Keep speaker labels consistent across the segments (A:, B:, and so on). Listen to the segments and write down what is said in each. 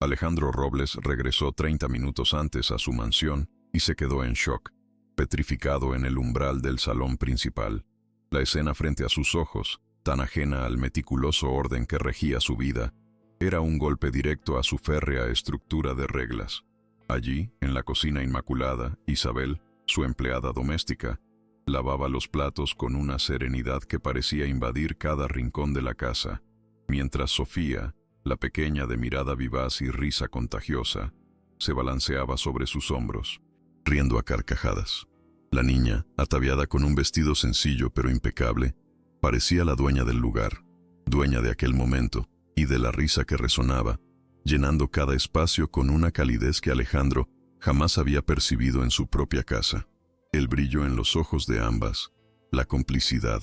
A: Alejandro Robles regresó 30 minutos antes a su mansión y se quedó en shock, petrificado en el umbral del salón principal. La escena frente a sus ojos, tan ajena al meticuloso orden que regía su vida, era un golpe directo a su férrea estructura de reglas. Allí, en la cocina inmaculada, Isabel, su empleada doméstica, lavaba los platos con una serenidad que parecía invadir cada rincón de la casa, mientras Sofía, la pequeña de mirada vivaz y risa contagiosa, se balanceaba sobre sus hombros, riendo a carcajadas. La niña, ataviada con un vestido sencillo pero impecable, parecía la dueña del lugar, dueña de aquel momento y de la risa que resonaba, llenando cada espacio con una calidez que Alejandro jamás había percibido en su propia casa. El brillo en los ojos de ambas, la complicidad,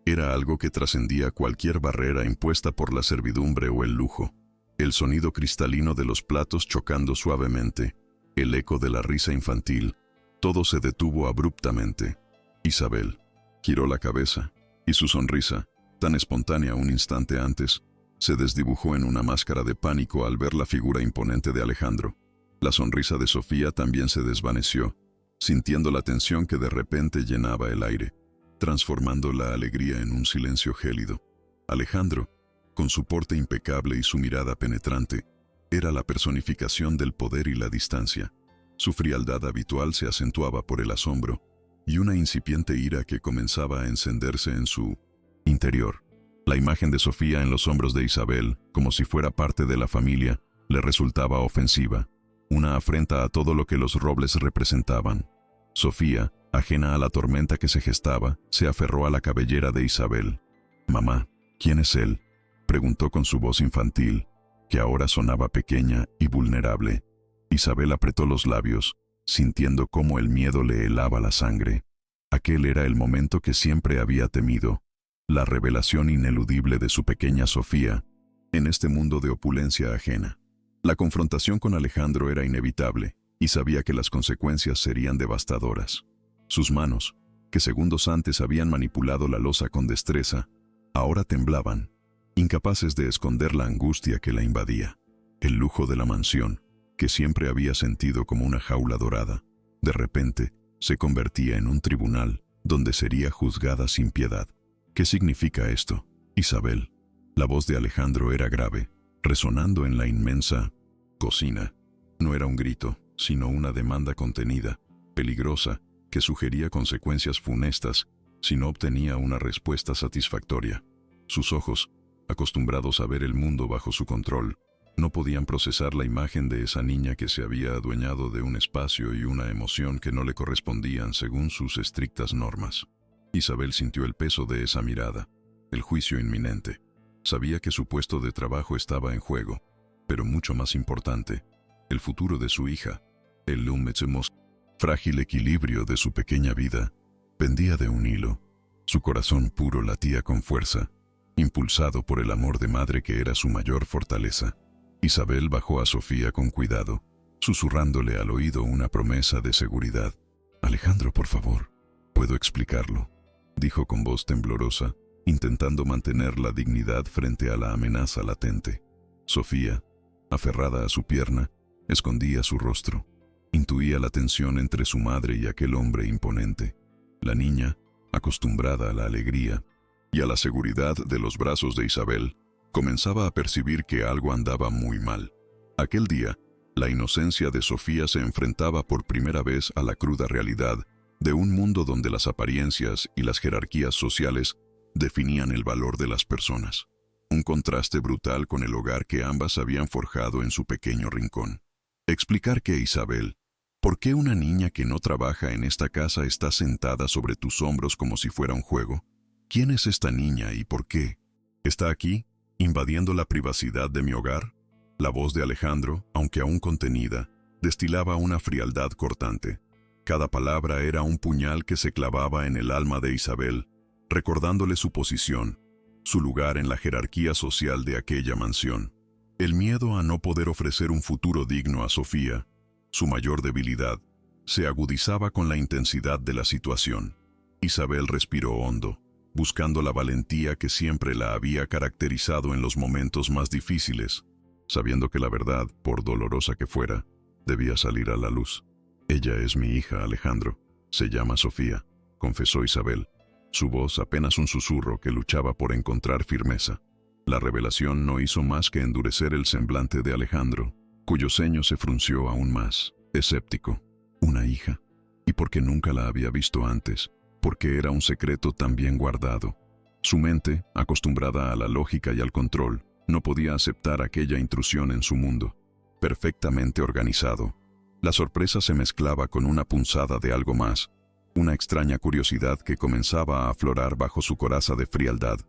A: era algo que trascendía cualquier barrera impuesta por la servidumbre o el lujo. El sonido cristalino de los platos chocando suavemente, el eco de la risa infantil, todo se detuvo abruptamente. Isabel giró la cabeza, y su sonrisa, tan espontánea un instante antes, se desdibujó en una máscara de pánico al ver la figura imponente de Alejandro. La sonrisa de Sofía también se desvaneció, sintiendo la tensión que de repente llenaba el aire, transformando la alegría en un silencio gélido. Alejandro, con su porte impecable y su mirada penetrante, era la personificación del poder y la distancia. Su frialdad habitual se acentuaba por el asombro y una incipiente ira que comenzaba a encenderse en su interior. La imagen de Sofía en los hombros de Isabel, como si fuera parte de la familia, le resultaba ofensiva, una afrenta a todo lo que los Robles representaban. Sofía, ajena a la tormenta que se gestaba, se aferró a la cabellera de Isabel. «Mamá, ¿quién es él?», preguntó con su voz infantil, que ahora sonaba pequeña y vulnerable. Isabel apretó los labios, sintiendo cómo el miedo le helaba la sangre. Aquel era el momento que siempre había temido, la revelación ineludible de su pequeña Sofía, en este mundo de opulencia ajena. La confrontación con Alejandro era inevitable, y sabía que las consecuencias serían devastadoras. Sus manos, que segundos antes habían manipulado la loza con destreza, ahora temblaban, incapaces de esconder la angustia que la invadía. El lujo de la mansión, que siempre había sentido como una jaula dorada, de repente se convertía en un tribunal donde sería juzgada sin piedad. «¿Qué significa esto, Isabel?». La voz de Alejandro era grave, resonando en la inmensa cocina. No era un grito, sino una demanda contenida, peligrosa, que sugería consecuencias funestas si no obtenía una respuesta satisfactoria. Sus ojos, acostumbrados a ver el mundo bajo su control, no podían procesar la imagen de esa niña que se había adueñado de un espacio y una emoción que no le correspondían según sus estrictas normas. Isabel sintió el peso de esa mirada, el juicio inminente. Sabía que su puesto de trabajo estaba en juego, pero mucho más importante, el futuro de su hija, el frágil equilibrio de su pequeña vida, pendía de un hilo. Su corazón puro latía con fuerza, impulsado por el amor de madre que era su mayor fortaleza. Isabel bajó a Sofía con cuidado, susurrándole al oído una promesa de seguridad. «Alejandro, por favor, puedo explicarlo», dijo con voz temblorosa, intentando mantener la dignidad frente a la amenaza latente. Sofía, aferrada a su pierna, escondía su rostro. Intuía la tensión entre su madre y aquel hombre imponente. La niña, acostumbrada a la alegría y a la seguridad de los brazos de Isabel, comenzaba a percibir que algo andaba muy mal. Aquel día, la inocencia de Sofía se enfrentaba por primera vez a la cruda realidad de un mundo donde las apariencias y las jerarquías sociales definían el valor de las personas. Un contraste brutal con el hogar que ambas habían forjado en su pequeño rincón. Explicar que Isabel, ¿por qué una niña que no trabaja en esta casa está sentada sobre tus hombros como si fuera un juego? ¿Quién es esta niña y por qué? ¿Está aquí, invadiendo la privacidad de mi hogar? La voz de Alejandro, aunque aún contenida, destilaba una frialdad cortante. Cada palabra era un puñal que se clavaba en el alma de Isabel, recordándole su posición, su lugar en la jerarquía social de aquella mansión. El miedo a no poder ofrecer un futuro digno a Sofía, su mayor debilidad, se agudizaba con la intensidad de la situación. Isabel respiró hondo, buscando la valentía que siempre la había caracterizado en los momentos más difíciles. sabiendo que la verdad, por dolorosa que fuera, debía salir a la luz. Ella es mi hija, Alejandro. Se llama Sofía, confesó Isabel, su voz apenas un susurro que luchaba por encontrar firmeza. La revelación no hizo más que endurecer el semblante de Alejandro, cuyo ceño se frunció aún más, escéptico. ¿Una hija? ¿Y por qué nunca la había visto antes? Porque era un secreto tan bien guardado. Su mente, acostumbrada a la lógica y al control, no podía aceptar aquella intrusión en su mundo. Perfectamente organizado, la sorpresa se mezclaba con una punzada de algo más, una extraña curiosidad que comenzaba a aflorar bajo su coraza de frialdad.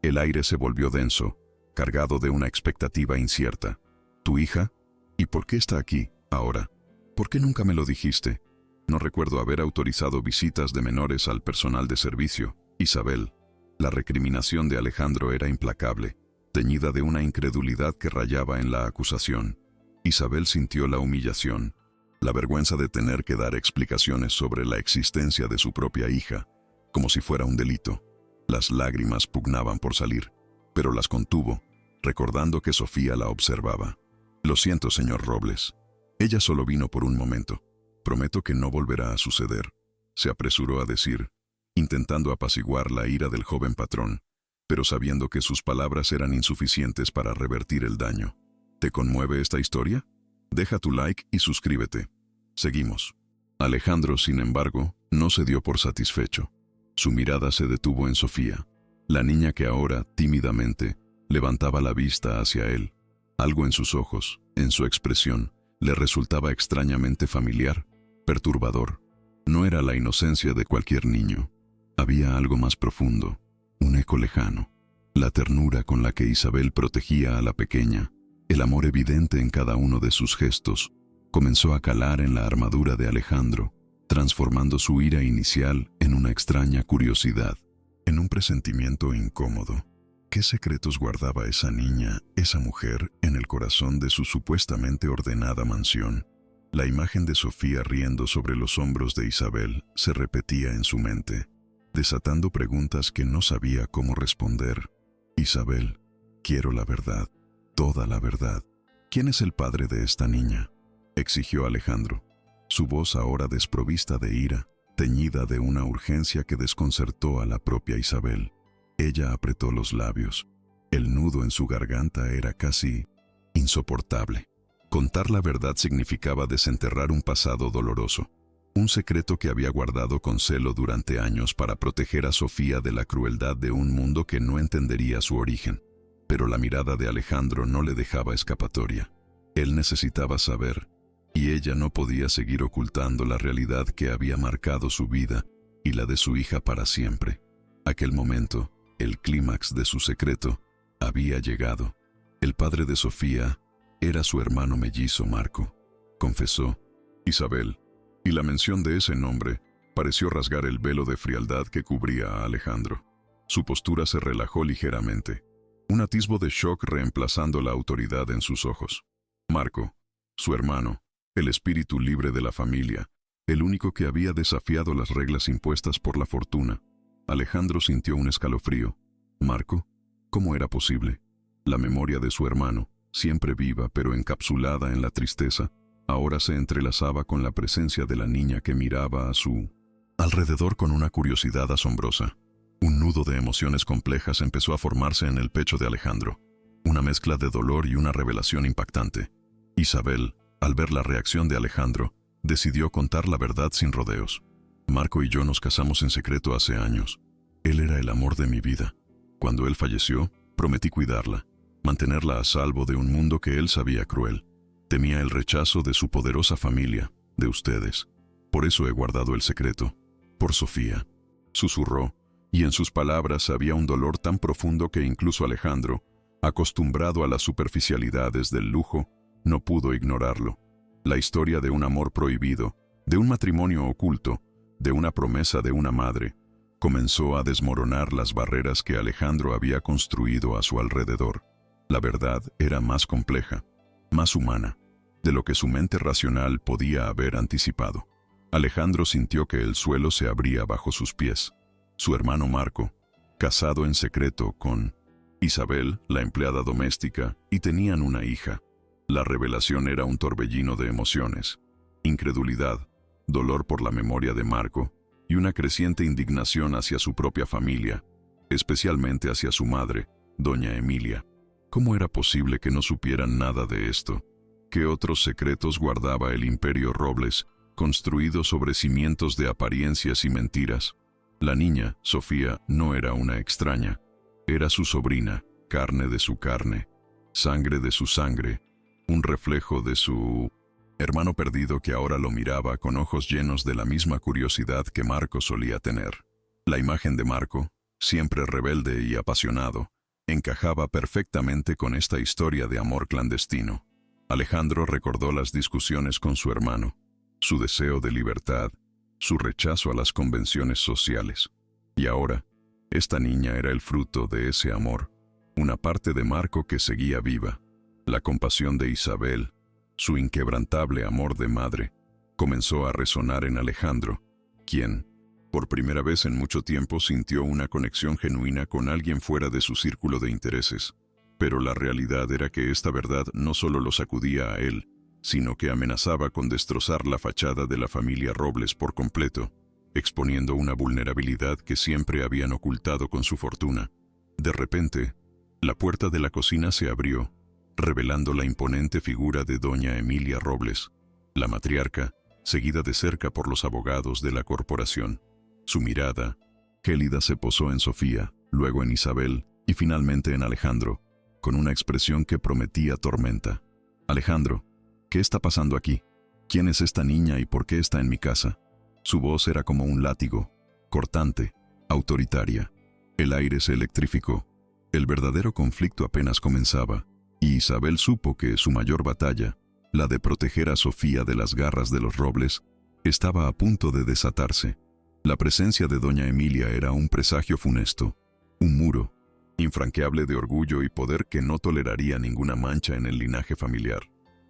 A: El aire se volvió denso, cargado de una expectativa incierta. ¿Tu hija? ¿Y por qué está aquí, ahora? ¿Por qué nunca me lo dijiste? No recuerdo haber autorizado visitas de menores al personal de servicio. Isabel. La recriminación de Alejandro era implacable, teñida de una incredulidad que rayaba en la acusación. Isabel sintió la humillación, la vergüenza de tener que dar explicaciones sobre la existencia de su propia hija, como si fuera un delito. Las lágrimas pugnaban por salir, pero las contuvo, recordando que Sofía la observaba. Lo siento, señor Robles. Ella solo vino por un momento. Prometo que no volverá a suceder, se apresuró a decir, intentando apaciguar la ira del joven patrón, pero sabiendo que sus palabras eran insuficientes para revertir el daño. ¿Te conmueve esta historia? Deja tu like y suscríbete. Seguimos. Alejandro, sin embargo, no se dio por satisfecho. Su mirada se detuvo en Sofía, la niña que ahora, tímidamente, levantaba la vista hacia él. Algo en sus ojos, en su expresión, le resultaba extrañamente familiar, perturbador. No era la inocencia de cualquier niño. Había algo más profundo, un eco lejano. La ternura con la que Isabel protegía a la pequeña, el amor evidente en cada uno de sus gestos, comenzó a calar en la armadura de Alejandro, transformando su ira inicial en una extraña curiosidad, en un presentimiento incómodo. ¿Qué secretos guardaba esa niña, esa mujer, en el corazón de su supuestamente ordenada mansión? La imagen de Sofía riendo sobre los hombros de Isabel se repetía en su mente, desatando preguntas que no sabía cómo responder. Isabel, quiero la verdad, toda la verdad. ¿Quién es el padre de esta niña?, exigió Alejandro, su voz ahora desprovista de ira, teñida de una urgencia que desconcertó a la propia Isabel. Ella apretó los labios. El nudo en su garganta era casi insoportable. Contar la verdad significaba desenterrar un pasado doloroso, un secreto que había guardado con celo durante años para proteger a Sofía de la crueldad de un mundo que no entendería su origen. Pero la mirada de Alejandro no le dejaba escapatoria. Él necesitaba saber, y ella no podía seguir ocultando la realidad que había marcado su vida y la de su hija para siempre. Aquel momento, el clímax de su secreto, había llegado. El padre de Sofía era su hermano mellizo Marco, confesó Isabel, y la mención de ese nombre pareció rasgar el velo de frialdad que cubría a Alejandro. Su postura se relajó ligeramente, un atisbo de shock reemplazando la autoridad en sus ojos. Marco, su hermano, el espíritu libre de la familia, el único que había desafiado las reglas impuestas por la fortuna. Alejandro sintió un escalofrío. ¿Marco? ¿Cómo era posible? La memoria de su hermano, siempre viva pero encapsulada en la tristeza, ahora se entrelazaba con la presencia de la niña que miraba a su alrededor con una curiosidad asombrosa. Un nudo de emociones complejas empezó a formarse en el pecho de Alejandro, una mezcla de dolor y una revelación impactante. Isabel, al ver la reacción de Alejandro, decidió contar la verdad sin rodeos. Marco y yo nos casamos en secreto hace años. Él era el amor de mi vida. Cuando él falleció, prometí cuidarla, mantenerla a salvo de un mundo que él sabía cruel. Temía el rechazo de su poderosa familia, de ustedes. Por eso he guardado el secreto. Por Sofía. Susurró, y en sus palabras había un dolor tan profundo que incluso Alejandro, acostumbrado a las superficialidades del lujo, no pudo ignorarlo. La historia de un amor prohibido, de un matrimonio oculto, de una promesa de una madre, comenzó a desmoronar las barreras que Alejandro había construido a su alrededor. La verdad era más compleja, más humana, de lo que su mente racional podía haber anticipado. Alejandro sintió que el suelo se abría bajo sus pies. Su hermano Marco, casado en secreto con Isabel, la empleada doméstica, y tenían una hija. La revelación era un torbellino de emociones: incredulidad, dolor por la memoria de Marco y una creciente indignación hacia su propia familia, especialmente hacia su madre, doña Emilia. ¿Cómo era posible que no supieran nada de esto? ¿Qué otros secretos guardaba el Imperio Robles, construido sobre cimientos de apariencias y mentiras? La niña, Sofía, no era una extraña. Era su sobrina, carne de su carne, sangre de su sangre, un reflejo de su hermano perdido que ahora lo miraba con ojos llenos de la misma curiosidad que Marco solía tener. La imagen de Marco, siempre rebelde y apasionado, encajaba perfectamente con esta historia de amor clandestino. Alejandro recordó las discusiones con su hermano, su deseo de libertad, su rechazo a las convenciones sociales. Y ahora, esta niña era el fruto de ese amor, una parte de Marco que seguía viva. La compasión de Isabel, su inquebrantable amor de madre, comenzó a resonar en Alejandro, quien, por primera vez en mucho tiempo, sintió una conexión genuina con alguien fuera de su círculo de intereses. Pero la realidad era que esta verdad no solo lo sacudía a él, sino que amenazaba con destrozar la fachada de la familia Robles por completo, exponiendo una vulnerabilidad que siempre habían ocultado con su fortuna. De repente, la puerta de la cocina se abrió, revelando la imponente figura de doña Emilia Robles, la matriarca, seguida de cerca por los abogados de la corporación. Su mirada, gélida, se posó en Sofía, luego en Isabel y finalmente en Alejandro, con una expresión que prometía tormenta. «Alejandro, ¿qué está pasando aquí? ¿Quién es esta niña y por qué está en mi casa?» Su voz era como un látigo, cortante, autoritaria. El aire se electrificó. El verdadero conflicto apenas comenzaba, y Isabel supo que su mayor batalla, la de proteger a Sofía de las garras de los Robles, estaba a punto de desatarse. La presencia de doña Emilia era un presagio funesto, un muro infranqueable de orgullo y poder que no toleraría ninguna mancha en el linaje familiar.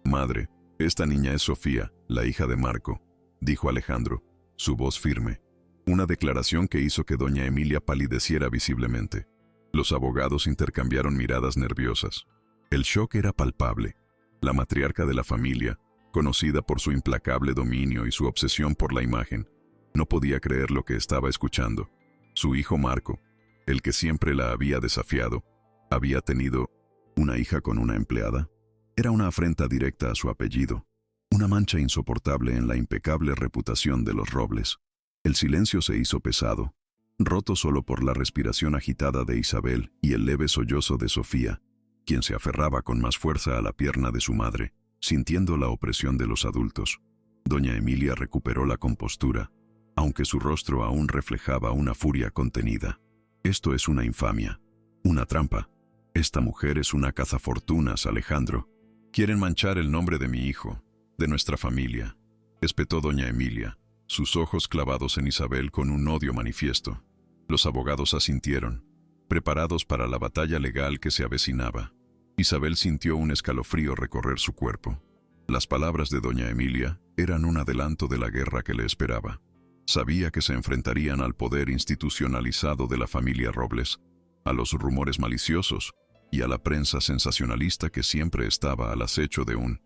A: «Madre, esta niña es Sofía, la hija de Marco», dijo Alejandro, su voz firme. Una declaración que hizo que doña Emilia palideciera visiblemente. Los abogados intercambiaron miradas nerviosas. El shock era palpable. La matriarca de la familia, conocida por su implacable dominio y su obsesión por la imagen, no podía creer lo que estaba escuchando. Su hijo Marco, el que siempre la había desafiado, había tenido una hija con una empleada. Era una afrenta directa a su apellido, una mancha insoportable en la impecable reputación de los Robles. El silencio se hizo pesado, roto solo por la respiración agitada de Isabel y el leve sollozo de Sofía, quien se aferraba con más fuerza a la pierna de su madre, sintiendo la opresión de los adultos. Doña Emilia recuperó la compostura, aunque su rostro aún reflejaba una furia contenida. «Esto es una infamia, una trampa. Esta mujer es una cazafortunas, Alejandro. Quieren manchar el nombre de mi hijo, de nuestra familia», espetó doña Emilia, sus ojos clavados en Isabel con un odio manifiesto. Los abogados asintieron, preparados para la batalla legal que se avecinaba. Isabel sintió un escalofrío recorrer su cuerpo. Las palabras de doña Emilia eran un adelanto de la guerra que le esperaba. Sabía que se enfrentarían al poder institucionalizado de la familia Robles, a los rumores maliciosos y a la prensa sensacionalista que siempre estaba al acecho de un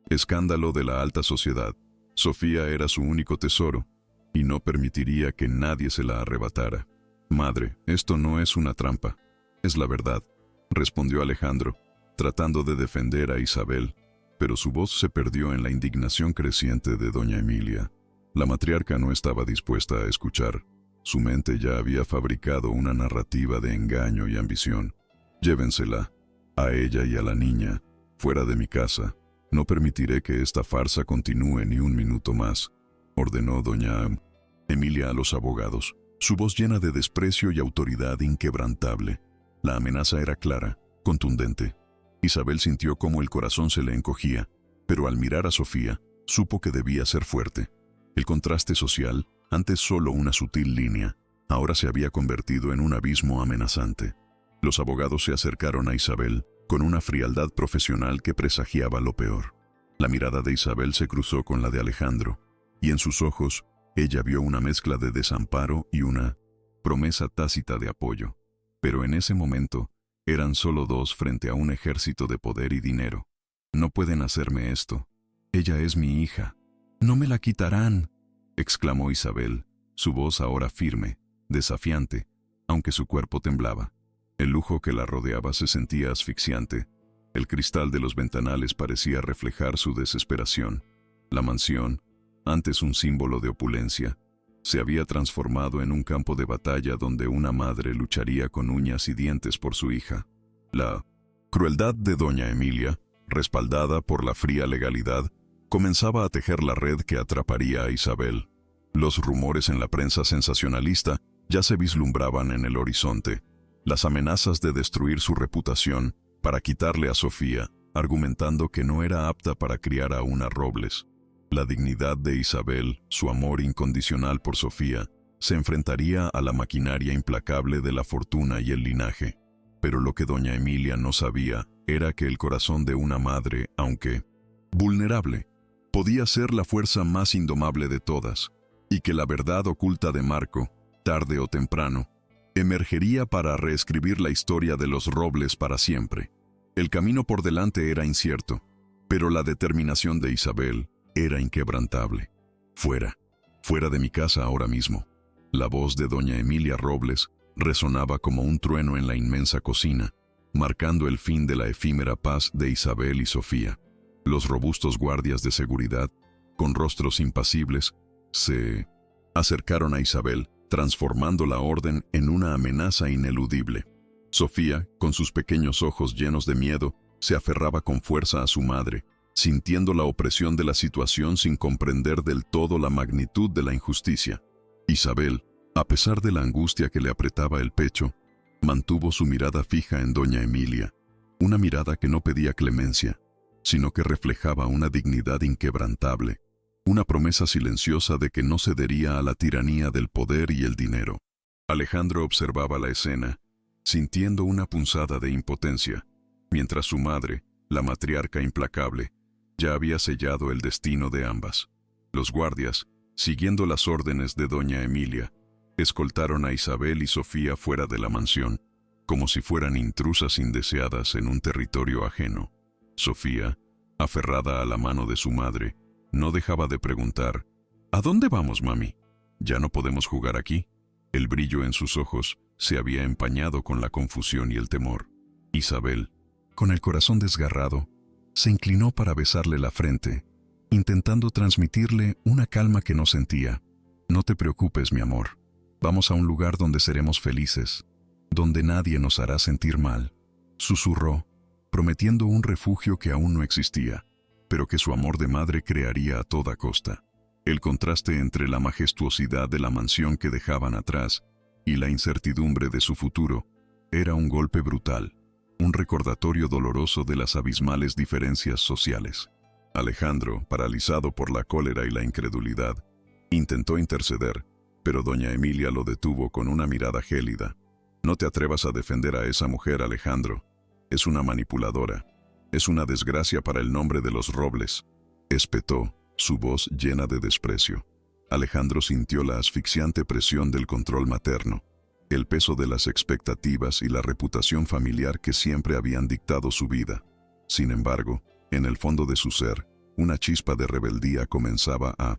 A: escándalo de la alta sociedad. Sofía era su único tesoro, y no permitiría que nadie se la arrebatara. «Madre, esto no es una trampa, es la verdad», respondió Alejandro, tratando de defender a Isabel, pero su voz se perdió en la indignación creciente de doña Emilia. La matriarca no estaba dispuesta a escuchar. Su mente ya había fabricado una narrativa de engaño y ambición. «Llévensela, a ella y a la niña, fuera de mi casa. No permitiré que esta farsa continúe ni un minuto más», ordenó doña Emilia a los abogados, su voz llena de desprecio y autoridad inquebrantable. La amenaza era clara, contundente. Isabel sintió cómo el corazón se le encogía, pero al mirar a Sofía, supo que debía ser fuerte. El contraste social, antes solo una sutil línea, ahora se había convertido en un abismo amenazante. Los abogados se acercaron a Isabel con una frialdad profesional que presagiaba lo peor. La mirada de Isabel se cruzó con la de Alejandro, y en sus ojos ella vio una mezcla de desamparo y una promesa tácita de apoyo. Pero en ese momento, Eran solo dos frente a un ejército de poder y dinero. No pueden hacerme esto. Ella es mi hija. No me la quitarán, exclamó Isabel, su voz ahora firme, desafiante, aunque su cuerpo temblaba. El lujo que la rodeaba se sentía asfixiante. El cristal de los ventanales parecía reflejar su desesperación. La mansión, antes un símbolo de opulencia, se había transformado en un campo de batalla donde una madre lucharía con uñas y dientes por su hija. La crueldad de doña Emilia, respaldada por la fría legalidad, comenzaba a tejer la red que atraparía a Isabel. Los rumores en la prensa sensacionalista ya se vislumbraban en el horizonte. Las amenazas de destruir su reputación para quitarle a Sofía, argumentando que no era apta para criar a una Robles. La dignidad de Isabel, su amor incondicional por Sofía, se enfrentaría a la maquinaria implacable de la fortuna y el linaje. Pero lo que doña Emilia no sabía era que el corazón de una madre, aunque vulnerable, podía ser la fuerza más indomable de todas, y que la verdad oculta de Marco, tarde o temprano, emergería para reescribir la historia de los Robles para siempre. El camino por delante era incierto, pero la determinación de Isabel era inquebrantable. Fuera de mi casa ahora mismo. La voz de doña Emilia Robles resonaba como un trueno en la inmensa cocina, marcando el fin de la efímera paz de Isabel y Sofía. Los robustos guardias de seguridad, con rostros impasibles, se acercaron a Isabel, transformando la orden en una amenaza ineludible. Sofía, con sus pequeños ojos llenos de miedo, se aferraba con fuerza a su madre, sintiendo la opresión de la situación sin comprender del todo la magnitud de la injusticia. Isabel, a pesar de la angustia que le apretaba el pecho, mantuvo su mirada fija en doña Emilia, una mirada que no pedía clemencia, sino que reflejaba una dignidad inquebrantable, una promesa silenciosa de que no cedería a la tiranía del poder y el dinero. Alejandro observaba la escena, sintiendo una punzada de impotencia, mientras su madre, la matriarca implacable, ya había sellado el destino de ambas. Los guardias, siguiendo las órdenes de doña Emilia, escoltaron a Isabel y Sofía fuera de la mansión, como si fueran intrusas indeseadas en un territorio ajeno. Sofía, aferrada a la mano de su madre, no dejaba de preguntar: ¿A dónde vamos, mami? ¿Ya no podemos jugar aquí? El brillo en sus ojos se había empañado con la confusión y el temor. Isabel, con el corazón desgarrado, se inclinó para besarle la frente, intentando transmitirle una calma que no sentía. No te preocupes, mi amor. Vamos a un lugar donde seremos felices, donde nadie nos hará sentir mal, susurró, prometiendo un refugio que aún no existía, pero que su amor de madre crearía a toda costa. El contraste entre la majestuosidad de la mansión que dejaban atrás y la incertidumbre de su futuro era un golpe brutal, un recordatorio doloroso de las abismales diferencias sociales. Alejandro, paralizado por la cólera y la incredulidad, intentó interceder, pero doña Emilia lo detuvo con una mirada gélida. No te atrevas a defender a esa mujer, Alejandro. Es una manipuladora. Es una desgracia para el nombre de los Robles, espetó, su voz llena de desprecio. Alejandro sintió la asfixiante presión del control materno, el peso de las expectativas y la reputación familiar que siempre habían dictado su vida. Sin embargo, en el fondo de su ser, una chispa de rebeldía comenzaba a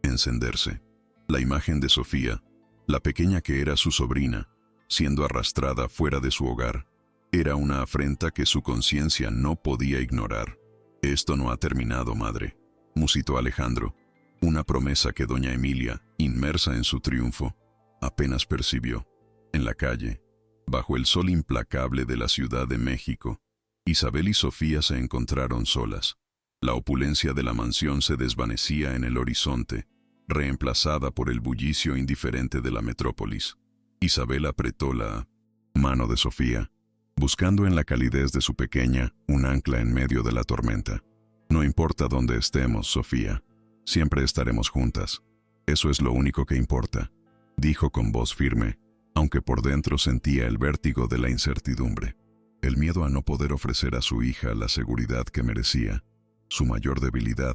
A: encenderse. La imagen de Sofía, la pequeña que era su sobrina, siendo arrastrada fuera de su hogar, era una afrenta que su conciencia no podía ignorar. Esto no ha terminado, madre, musitó Alejandro, una promesa que doña Emilia, inmersa en su triunfo, apenas percibió. En la calle, bajo el sol implacable de la Ciudad de México, Isabel y Sofía se encontraron solas. La opulencia de la mansión se desvanecía en el horizonte, reemplazada por el bullicio indiferente de la metrópolis. Isabel apretó la mano de Sofía, buscando en la calidez de su pequeña un ancla en medio de la tormenta. No importa dónde estemos, Sofía, siempre estaremos juntas. Eso es lo único que importa, dijo con voz firme, aunque por dentro sentía el vértigo de la incertidumbre. El miedo a no poder ofrecer a su hija la seguridad que merecía, su mayor debilidad,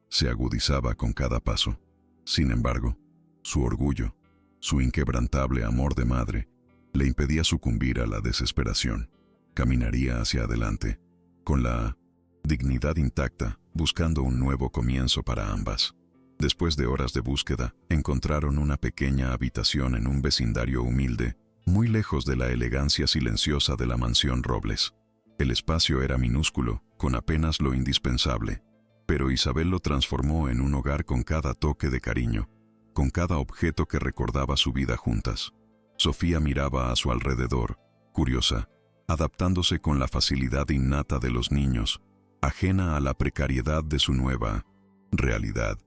A: se agudizaba con cada paso. Sin embargo, su orgullo, su inquebrantable amor de madre, le impedía sucumbir a la desesperación. caminaría hacia adelante, con la dignidad intacta, buscando un nuevo comienzo para ambas. Después de horas de búsqueda, encontraron una pequeña habitación en un vecindario humilde, muy lejos de la elegancia silenciosa de la mansión Robles. El espacio era minúsculo, con apenas lo indispensable, pero Isabel lo transformó en un hogar con cada toque de cariño, con cada objeto que recordaba su vida juntas. Sofía miraba a su alrededor, curiosa, adaptándose con la facilidad innata de los niños, ajena a la precariedad de su nueva realidad.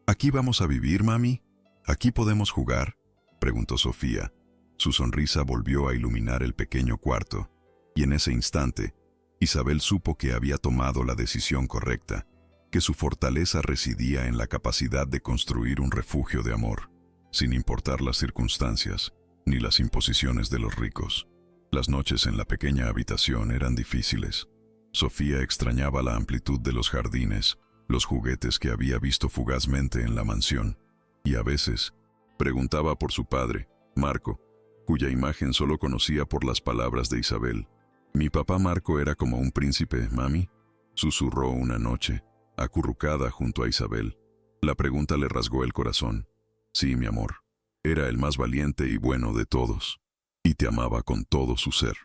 A: ¿Aquí vamos a vivir, mami? ¿Aquí podemos jugar?, preguntó Sofía. Su sonrisa volvió a iluminar el pequeño cuarto, y en ese instante, Isabel supo que había tomado la decisión correcta, que su fortaleza residía en la capacidad de construir un refugio de amor, sin importar las circunstancias, ni las imposiciones de los ricos. Las noches en la pequeña habitación eran difíciles. Sofía extrañaba la amplitud de los jardines, los juguetes que había visto fugazmente en la mansión, y a veces preguntaba por su padre, Marco, cuya imagen solo conocía por las palabras de Isabel. «Mi papá Marco era como un príncipe, mami», susurró una noche, acurrucada junto a Isabel. La pregunta le rasgó el corazón. «Sí, mi amor, era el más valiente y bueno de todos, y te amaba con todo su ser»,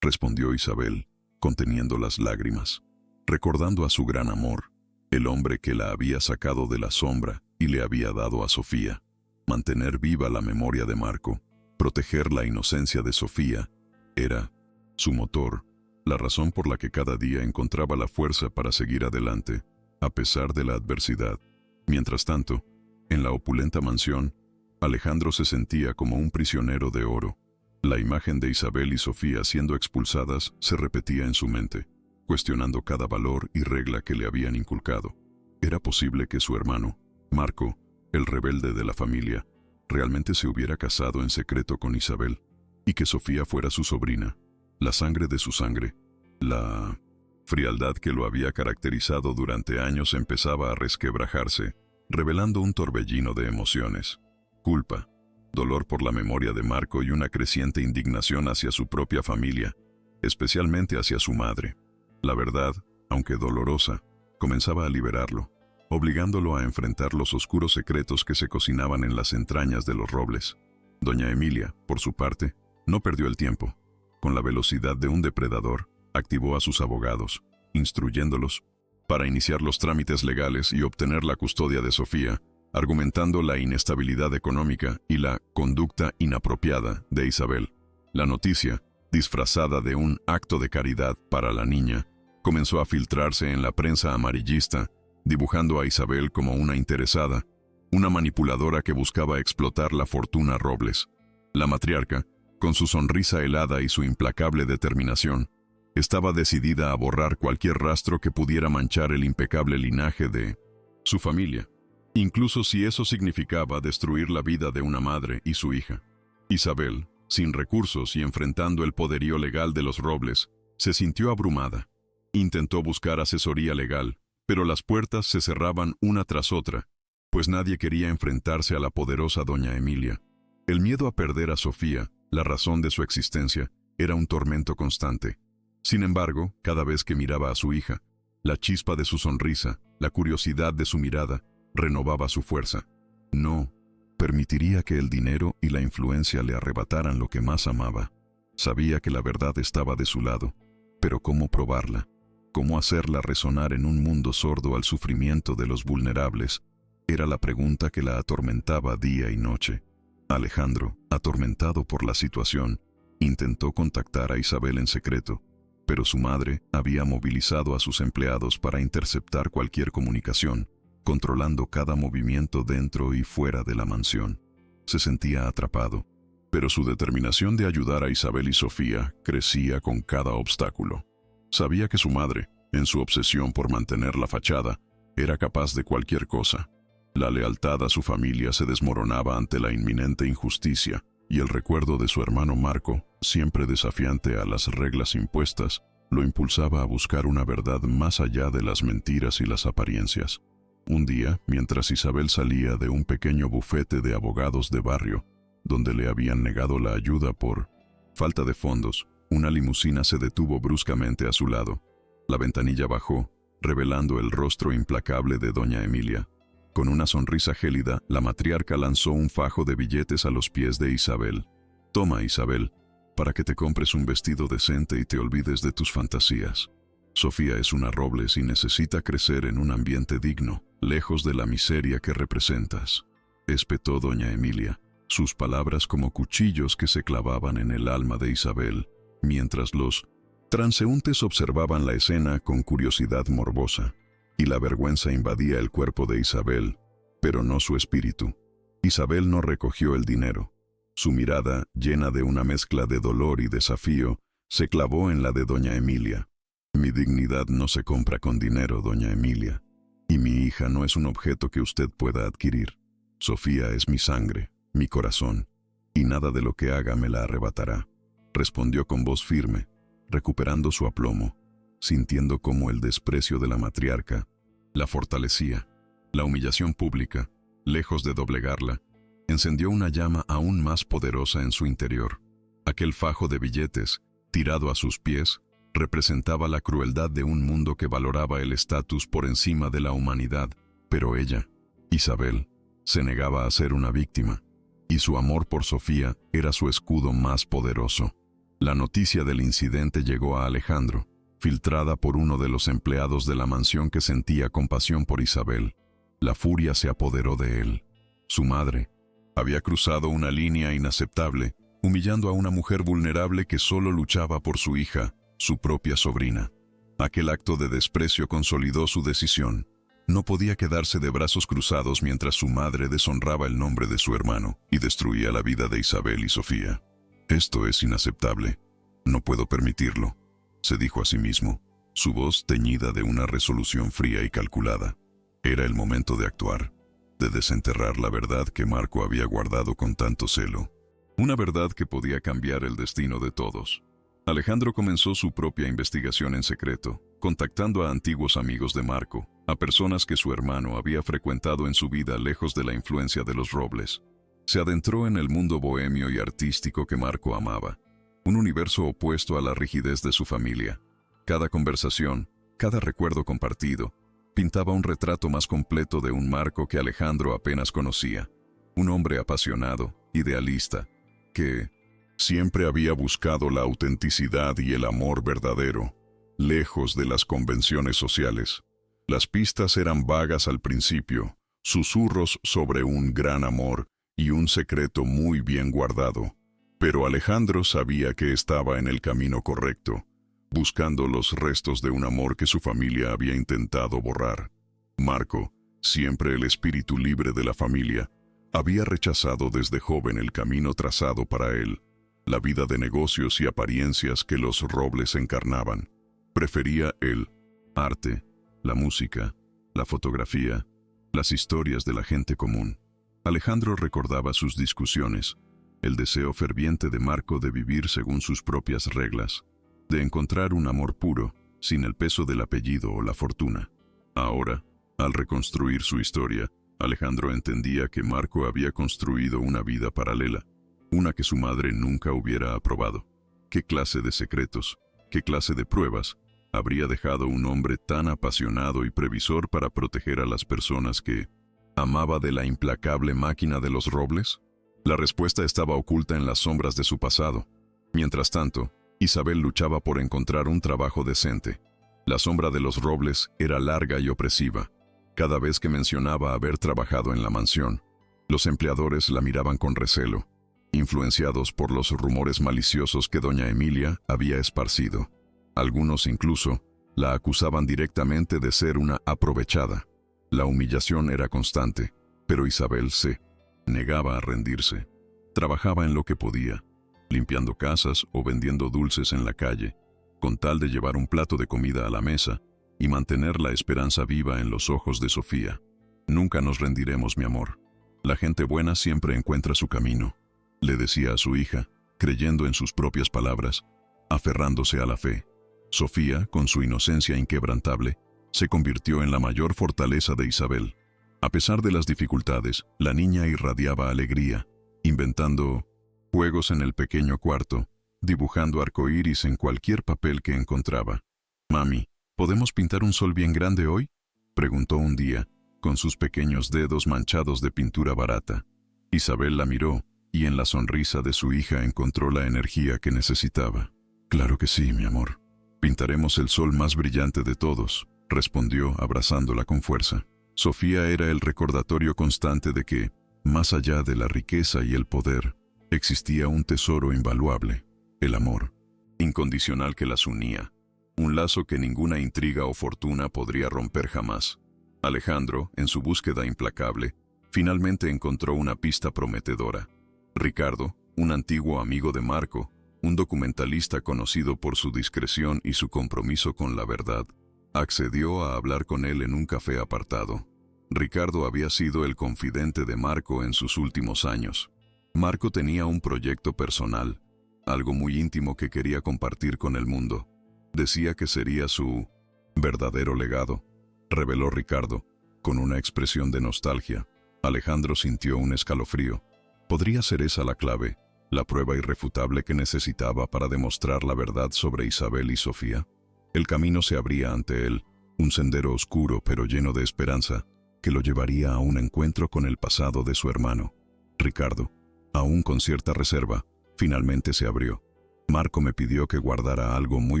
A: respondió Isabel, conteniendo las lágrimas, recordando a su gran amor, el hombre que la había sacado de la sombra y le había dado a Sofía. Mantener viva la memoria de Marco, proteger la inocencia de Sofía, era su motor, la razón por la que cada día encontraba la fuerza para seguir adelante, a pesar de la adversidad. Mientras tanto, en la opulenta mansión, Alejandro se sentía como un prisionero de oro. La imagen de Isabel y Sofía siendo expulsadas se repetía en su mente, cuestionando cada valor y regla que le habían inculcado. ¿Era posible que su hermano, Marco, el rebelde de la familia, realmente se hubiera casado en secreto con Isabel, y que Sofía fuera su sobrina, la sangre de su sangre? La frialdad que lo había caracterizado durante años empezaba a resquebrajarse, revelando un torbellino de emociones. Culpa, dolor por la memoria de Marco y una creciente indignación hacia su propia familia, especialmente hacia su madre. La verdad, aunque dolorosa, comenzaba a liberarlo, obligándolo a enfrentar los oscuros secretos que se cocinaban en las entrañas de los Robles. Doña Emilia, por su parte, no perdió el tiempo. Con la velocidad de un depredador, activó a sus abogados, instruyéndolos para iniciar los trámites legales y obtener la custodia de Sofía, argumentando la inestabilidad económica y la conducta inapropiada de Isabel. La noticia, disfrazada de un acto de caridad para la niña, comenzó a filtrarse en la prensa amarillista, dibujando a Isabel como una interesada, una manipuladora que buscaba explotar la fortuna Robles. La matriarca, con su sonrisa helada y su implacable determinación, estaba decidida a borrar cualquier rastro que pudiera manchar el impecable linaje de su familia, incluso si eso significaba destruir la vida de una madre y su hija. Isabel, sin recursos y enfrentando el poderío legal de los Robles, se sintió abrumada. Intentó buscar asesoría legal, pero las puertas se cerraban una tras otra, pues nadie quería enfrentarse a la poderosa doña Emilia. El miedo a perder a Sofía, la razón de su existencia, era un tormento constante. Sin embargo, cada vez que miraba a su hija, la chispa de su sonrisa, la curiosidad de su mirada, renovaba su fuerza. No permitiría que el dinero y la influencia le arrebataran lo que más amaba. Sabía que la verdad estaba de su lado, pero ¿cómo probarla? ¿Cómo hacerla resonar en un mundo sordo al sufrimiento de los vulnerables? Era la pregunta que la atormentaba día y noche. Alejandro, atormentado por la situación, intentó contactar a Isabel en secreto, pero su madre había movilizado a sus empleados para interceptar cualquier comunicación, controlando cada movimiento dentro y fuera de la mansión. Se sentía atrapado, pero su determinación de ayudar a Isabel y Sofía crecía con cada obstáculo. Sabía que su madre, en su obsesión por mantener la fachada, era capaz de cualquier cosa. La lealtad a su familia se desmoronaba ante la inminente injusticia, y el recuerdo de su hermano Marco, siempre desafiante a las reglas impuestas, lo impulsaba a buscar una verdad más allá de las mentiras y las apariencias. Un día, mientras Isabel salía de un pequeño bufete de abogados de barrio, donde le habían negado la ayuda por falta de fondos, Una limusina se detuvo bruscamente a su lado. La ventanilla bajó, revelando el rostro implacable de doña Emilia. Con una sonrisa gélida, la matriarca lanzó un fajo de billetes a los pies de Isabel. «Toma, Isabel, para que te compres un vestido decente y te olvides de tus fantasías. Sofía es una Robles y necesita crecer en un ambiente digno, lejos de la miseria que representas», espetó doña Emilia, sus palabras como cuchillos que se clavaban en el alma de Isabel, mientras los transeúntes observaban la escena con curiosidad morbosa, y la vergüenza invadía el cuerpo de Isabel, pero no su espíritu. Isabel no recogió el dinero. Su mirada, llena de una mezcla de dolor y desafío, se clavó en la de doña Emilia. «Mi dignidad no se compra con dinero, doña Emilia, y mi hija no es un objeto que usted pueda adquirir. Sofía es mi sangre, mi corazón, y nada de lo que haga me la arrebatará», respondió con voz firme, recuperando su aplomo, sintiendo cómo el desprecio de la matriarca la fortalecía. La humillación pública, lejos de doblegarla, encendió una llama aún más poderosa en su interior. Aquel fajo de billetes, tirado a sus pies, representaba la crueldad de un mundo que valoraba el estatus por encima de la humanidad, pero ella, Isabel, se negaba a ser una víctima, y su amor por Sofía era su escudo más poderoso. La noticia del incidente llegó a Alejandro, filtrada por uno de los empleados de la mansión que sentía compasión por Isabel. La furia se apoderó de él. Su madre había cruzado una línea inaceptable, humillando a una mujer vulnerable que solo luchaba por su hija, su propia sobrina. Aquel acto de desprecio consolidó su decisión. No podía quedarse de brazos cruzados mientras su madre deshonraba el nombre de su hermano y destruía la vida de Isabel y Sofía. «Esto es inaceptable. No puedo permitirlo», se dijo a sí mismo, su voz teñida de una resolución fría y calculada. Era el momento de actuar, de desenterrar la verdad que Marco había guardado con tanto celo. Una verdad que podía cambiar el destino de todos. Alejandro comenzó su propia investigación en secreto, contactando a antiguos amigos de Marco, a personas que su hermano había frecuentado en su vida lejos de la influencia de los Robles. Se adentró en el mundo bohemio y artístico que Marco amaba, un universo opuesto a la rigidez de su familia. Cada conversación, cada recuerdo compartido, pintaba un retrato más completo de un Marco que Alejandro apenas conocía, un hombre apasionado, idealista, que siempre había buscado la autenticidad y el amor verdadero, lejos de las convenciones sociales. Las pistas eran vagas al principio, susurros sobre un gran amor y un secreto muy bien guardado, pero Alejandro sabía que estaba en el camino correcto, buscando los restos de un amor que su familia había intentado borrar. Marco, siempre el espíritu libre de la familia, había rechazado desde joven el camino trazado para él, la vida de negocios y apariencias que los Robles encarnaban. Prefería el arte, la música, la fotografía, las historias de la gente común. Alejandro recordaba sus discusiones, el deseo ferviente de Marco de vivir según sus propias reglas, de encontrar un amor puro, sin el peso del apellido o la fortuna. Ahora, al reconstruir su historia, Alejandro entendía que Marco había construido una vida paralela, una que su madre nunca hubiera aprobado. ¿Qué clase de secretos, qué clase de pruebas habría dejado un hombre tan apasionado y previsor para proteger a las personas que amaba de la implacable máquina de los Robles? La respuesta estaba oculta en las sombras de su pasado. Mientras tanto, Isabel luchaba por encontrar un trabajo decente. La sombra de los Robles era larga y opresiva. Cada vez que mencionaba haber trabajado en la mansión, los empleadores la miraban con recelo, influenciados por los rumores maliciosos que doña Emilia había esparcido. Algunos incluso la acusaban directamente de ser una aprovechada. La humillación era constante, pero Isabel se negaba a rendirse. Trabajaba en lo que podía, limpiando casas o vendiendo dulces en la calle, con tal de llevar un plato de comida a la mesa y mantener la esperanza viva en los ojos de Sofía. «Nunca nos rendiremos, mi amor. La gente buena siempre encuentra su camino», le decía a su hija, creyendo en sus propias palabras, aferrándose a la fe. Sofía, con su inocencia inquebrantable, se convirtió en la mayor fortaleza de Isabel. A pesar de las dificultades, la niña irradiaba alegría, inventando juegos en el pequeño cuarto, dibujando arcoíris en cualquier papel que encontraba. «Mami, ¿podemos pintar un sol bien grande hoy?», preguntó un día, con sus pequeños dedos manchados de pintura barata. Isabel la miró, y en la sonrisa de su hija encontró la energía que necesitaba. «Claro que sí, mi amor. Pintaremos el sol más brillante de todos», respondió, abrazándola con fuerza. Sofía era el recordatorio constante de que, más allá de la riqueza y el poder, existía un tesoro invaluable, el amor, incondicional que las unía, un lazo que ninguna intriga o fortuna podría romper jamás. Alejandro, en su búsqueda implacable, finalmente encontró una pista prometedora. Ricardo, un antiguo amigo de Marco, un documentalista conocido por su discreción y su compromiso con la verdad, accedió a hablar con él en un café apartado. Ricardo había sido el confidente de Marco en sus últimos años. Marco tenía un proyecto personal, algo muy íntimo que quería compartir con el mundo. Decía que sería su verdadero legado, reveló Ricardo, con una expresión de nostalgia. Alejandro sintió un escalofrío. ¿Podría ser esa la clave, la prueba irrefutable que necesitaba para demostrar la verdad sobre Isabel y Sofía? El camino se abría ante él, un sendero oscuro pero lleno de esperanza, que lo llevaría a un encuentro con el pasado de su hermano. Ricardo, aún con cierta reserva, finalmente se abrió. Marco me pidió que guardara algo muy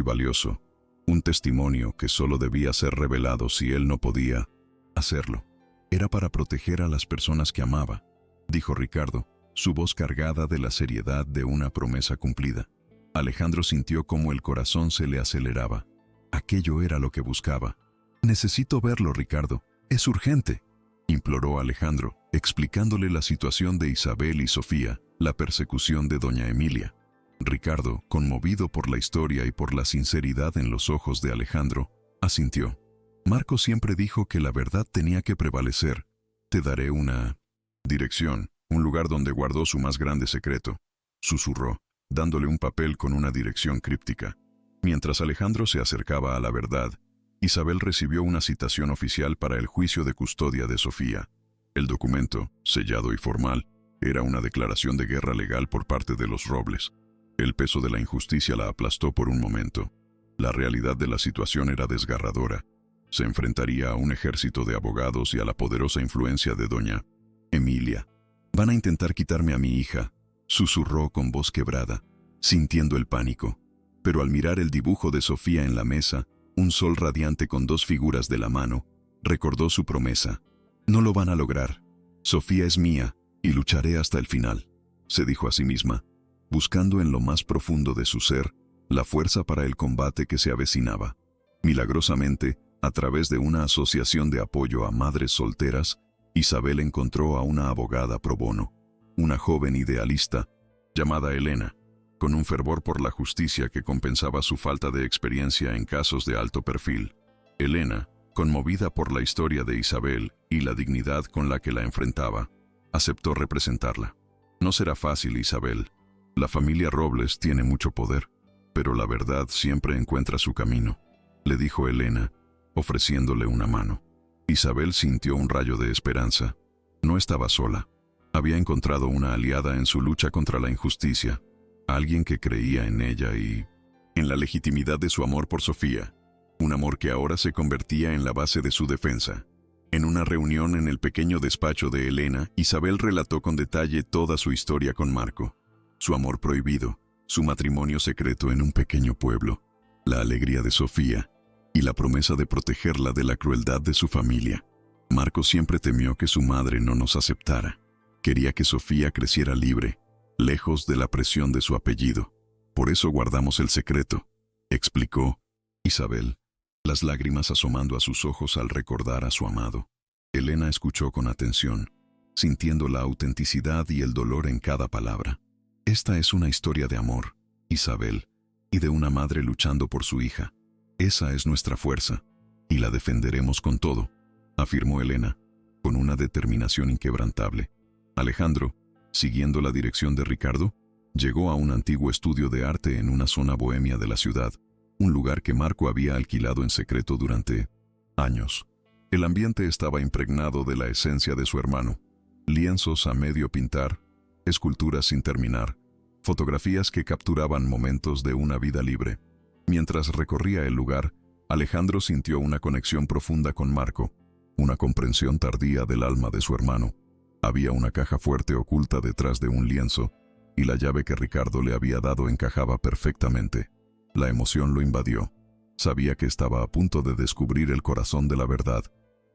A: valioso, un testimonio que solo debía ser revelado si él no podía hacerlo. Era para proteger a las personas que amaba, dijo Ricardo, su voz cargada de la seriedad de una promesa cumplida. Alejandro sintió como el corazón se le aceleraba. Aquello era lo que buscaba. «Necesito verlo, Ricardo. Es urgente», imploró Alejandro, explicándole la situación de Isabel y Sofía, la persecución de doña Emilia. Ricardo, conmovido por la historia y por la sinceridad en los ojos de Alejandro, asintió. «Marco siempre dijo que la verdad tenía que prevalecer. Te daré una dirección, un lugar donde guardó su más grande secreto», susurró, dándole un papel con una dirección críptica. Mientras Alejandro se acercaba a la verdad, Isabel recibió una citación oficial para el juicio de custodia de Sofía. El documento, sellado y formal, era una declaración de guerra legal por parte de los Robles. El peso de la injusticia la aplastó por un momento. La realidad de la situación era desgarradora. Se enfrentaría a un ejército de abogados y a la poderosa influencia de doña Emilia. «Van a intentar quitarme a mi hija», susurró con voz quebrada, sintiendo el pánico. Pero al mirar el dibujo de Sofía en la mesa, un sol radiante con dos figuras de la mano, recordó su promesa. «No lo van a lograr. Sofía es mía, y lucharé hasta el final», se dijo a sí misma, buscando en lo más profundo de su ser la fuerza para el combate que se avecinaba. Milagrosamente, a través de una asociación de apoyo a madres solteras, Isabel encontró a una abogada pro bono, una joven idealista, llamada Elena, con un fervor por la justicia que compensaba su falta de experiencia en casos de alto perfil. Elena, conmovida por la historia de Isabel y la dignidad con la que la enfrentaba, aceptó representarla. «No será fácil, Isabel. La familia Robles tiene mucho poder, pero la verdad siempre encuentra su camino», le dijo Elena, ofreciéndole una mano. Isabel sintió un rayo de esperanza. No estaba sola. Había encontrado una aliada en su lucha contra la injusticia, alguien que creía en ella y en la legitimidad de su amor por Sofía, un amor que ahora se convertía en la base de su defensa. En una reunión en el pequeño despacho de Elena, Isabel relató con detalle toda su historia con Marco, su amor prohibido, su matrimonio secreto en un pequeño pueblo, la alegría de Sofía y la promesa de protegerla de la crueldad de su familia. Marco siempre temió que su madre no nos aceptara. Quería que Sofía creciera libre, lejos de la presión de su apellido. Por eso guardamos el secreto, explicó Isabel, las lágrimas asomando a sus ojos al recordar a su amado. Elena escuchó con atención, sintiendo la autenticidad y el dolor en cada palabra. «Esta es una historia de amor, Isabel, y de una madre luchando por su hija. Esa es nuestra fuerza, y la defenderemos con todo», afirmó Elena, con una determinación inquebrantable. Alejandro, siguiendo la dirección de Ricardo, llegó a un antiguo estudio de arte en una zona bohemia de la ciudad, un lugar que Marco había alquilado en secreto durante años. El ambiente estaba impregnado de la esencia de su hermano. Lienzos a medio pintar, esculturas sin terminar, fotografías que capturaban momentos de una vida libre. Mientras recorría el lugar, Alejandro sintió una conexión profunda con Marco, una comprensión tardía del alma de su hermano. Había una caja fuerte oculta detrás de un lienzo, y la llave que Ricardo le había dado encajaba perfectamente. La emoción lo invadió. Sabía que estaba a punto de descubrir el corazón de la verdad,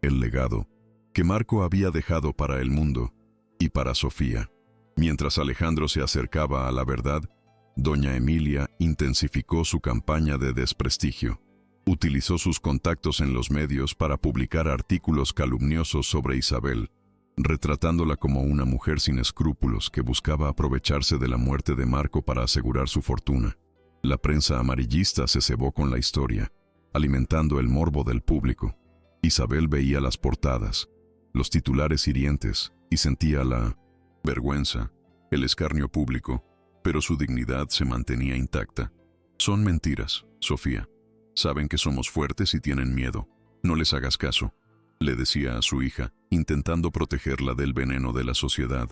A: el legado que Marco había dejado para el mundo y para Sofía. Mientras Alejandro se acercaba a la verdad, doña Emilia intensificó su campaña de desprestigio. Utilizó sus contactos en los medios para publicar artículos calumniosos sobre Isabel, retratándola como una mujer sin escrúpulos que buscaba aprovecharse de la muerte de Marco para asegurar su fortuna. La prensa amarillista se cebó con la historia, alimentando el morbo del público. Isabel veía las portadas, los titulares hirientes, y sentía la vergüenza, el escarnio público, pero su dignidad se mantenía intacta. Son mentiras, Sofía. Saben que somos fuertes y tienen miedo. No les hagas caso, le decía a su hija, intentando protegerla del veneno de la sociedad,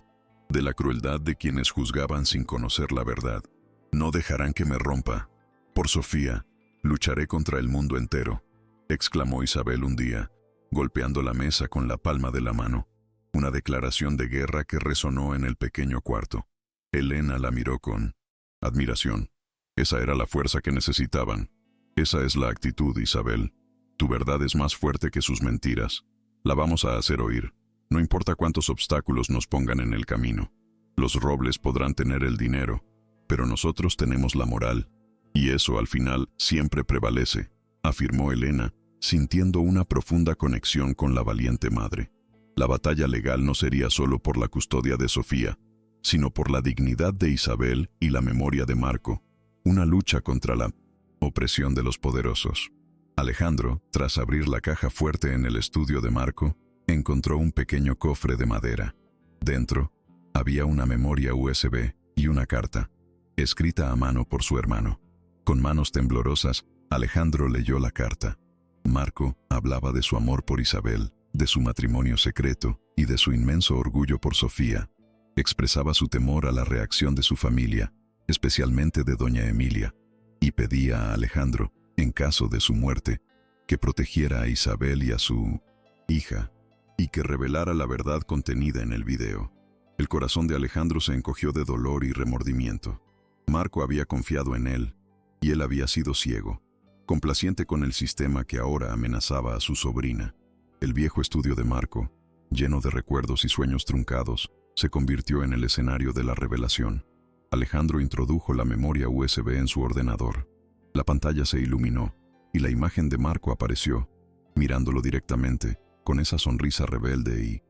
A: de la crueldad de quienes juzgaban sin conocer la verdad. No dejarán que me rompa. Por Sofía, lucharé contra el mundo entero, exclamó Isabel un día, golpeando la mesa con la palma de la mano. Una declaración de guerra que resonó en el pequeño cuarto. Elena la miró con admiración. Esa era la fuerza que necesitaban. Esa es la actitud, Isabel. Tu verdad es más fuerte que sus mentiras. La vamos a hacer oír. No importa cuántos obstáculos nos pongan en el camino. Los Robles podrán tener el dinero, pero nosotros tenemos la moral. Y eso al final siempre prevalece, afirmó Elena, sintiendo una profunda conexión con la valiente madre. La batalla legal no sería solo por la custodia de Sofía, sino por la dignidad de Isabel y la memoria de Marco. Una lucha contra la opresión de los poderosos. Alejandro, tras abrir la caja fuerte en el estudio de Marco, encontró un pequeño cofre de madera. Dentro, había una memoria USB y una carta, escrita a mano por su hermano. Con manos temblorosas, Alejandro leyó la carta. Marco hablaba de su amor por Isabel, de su matrimonio secreto y de su inmenso orgullo por Sofía. Expresaba su temor a la reacción de su familia, especialmente de doña Emilia, y pedía a Alejandro, en caso de su muerte, que protegiera a Isabel y a su hija, y que revelara la verdad contenida en el video. El corazón de Alejandro se encogió de dolor y remordimiento. Marco había confiado en él, y él había sido ciego, complaciente con el sistema que ahora amenazaba a su sobrina. El viejo estudio de Marco, lleno de recuerdos y sueños truncados, se convirtió en el escenario de la revelación. Alejandro introdujo la memoria USB en su ordenador. La pantalla se iluminó, y la imagen de Marco apareció, mirándolo directamente, con esa sonrisa rebelde y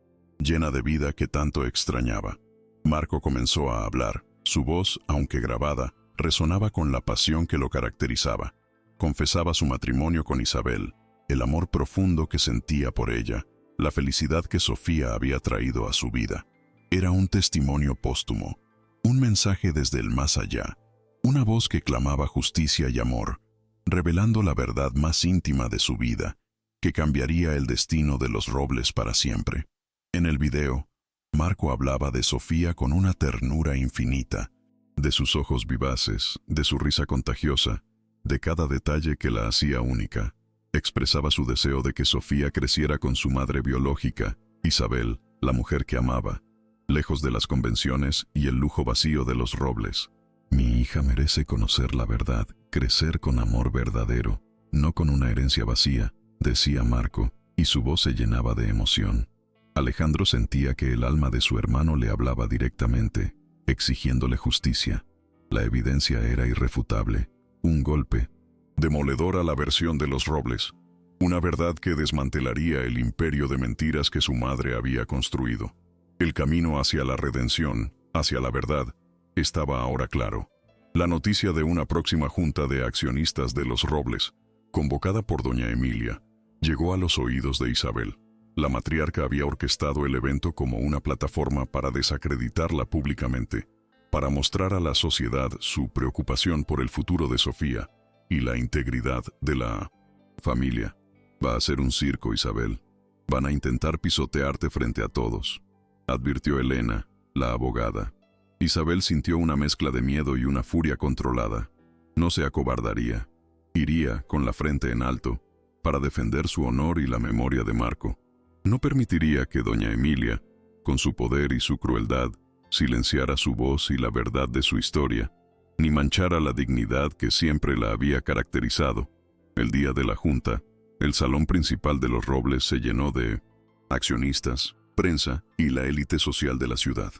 A: llena de vida que tanto extrañaba. Marco comenzó a hablar. Su voz, aunque grabada, resonaba con la pasión que lo caracterizaba. Confesaba su matrimonio con Isabel, el amor profundo que sentía por ella, la felicidad que Sofía había traído a su vida. Era un testimonio póstumo, un mensaje desde el más allá, una voz que clamaba justicia y amor, revelando la verdad más íntima de su vida, que cambiaría el destino de los Robles para siempre. En el video, Marco hablaba de Sofía con una ternura infinita, de sus ojos vivaces, de su risa contagiosa, de cada detalle que la hacía única. Expresaba su deseo de que Sofía creciera con su madre biológica, Isabel, la mujer que amaba, lejos de las convenciones y el lujo vacío de los Robles. Mi hija merece conocer la verdad, crecer con amor verdadero, no con una herencia vacía, decía Marco, y su voz se llenaba de emoción. Alejandro sentía que el alma de su hermano le hablaba directamente, exigiéndole justicia. La evidencia era irrefutable, un golpe demoledor a la versión de los Robles, una verdad que desmantelaría el imperio de mentiras que su madre había construido. El camino hacia la redención, hacia la verdad, estaba ahora claro. La noticia de una próxima junta de accionistas de los Robles, convocada por doña Emilia, llegó a los oídos de Isabel. La matriarca había orquestado el evento como una plataforma para desacreditarla públicamente, para mostrar a la sociedad su preocupación por el futuro de Sofía y la integridad de la familia. Va a ser un circo, Isabel. Van a intentar pisotearte frente a todos, advirtió Elena, la abogada. Isabel sintió una mezcla de miedo y una furia controlada. No se acobardaría. Iría, con la frente en alto, para defender su honor y la memoria de Marco. No permitiría que doña Emilia, con su poder y su crueldad, silenciara su voz y la verdad de su historia, ni manchara la dignidad que siempre la había caracterizado. El día de la junta, el salón principal de Los Robles se llenó de accionistas, prensa y la élite social de la ciudad.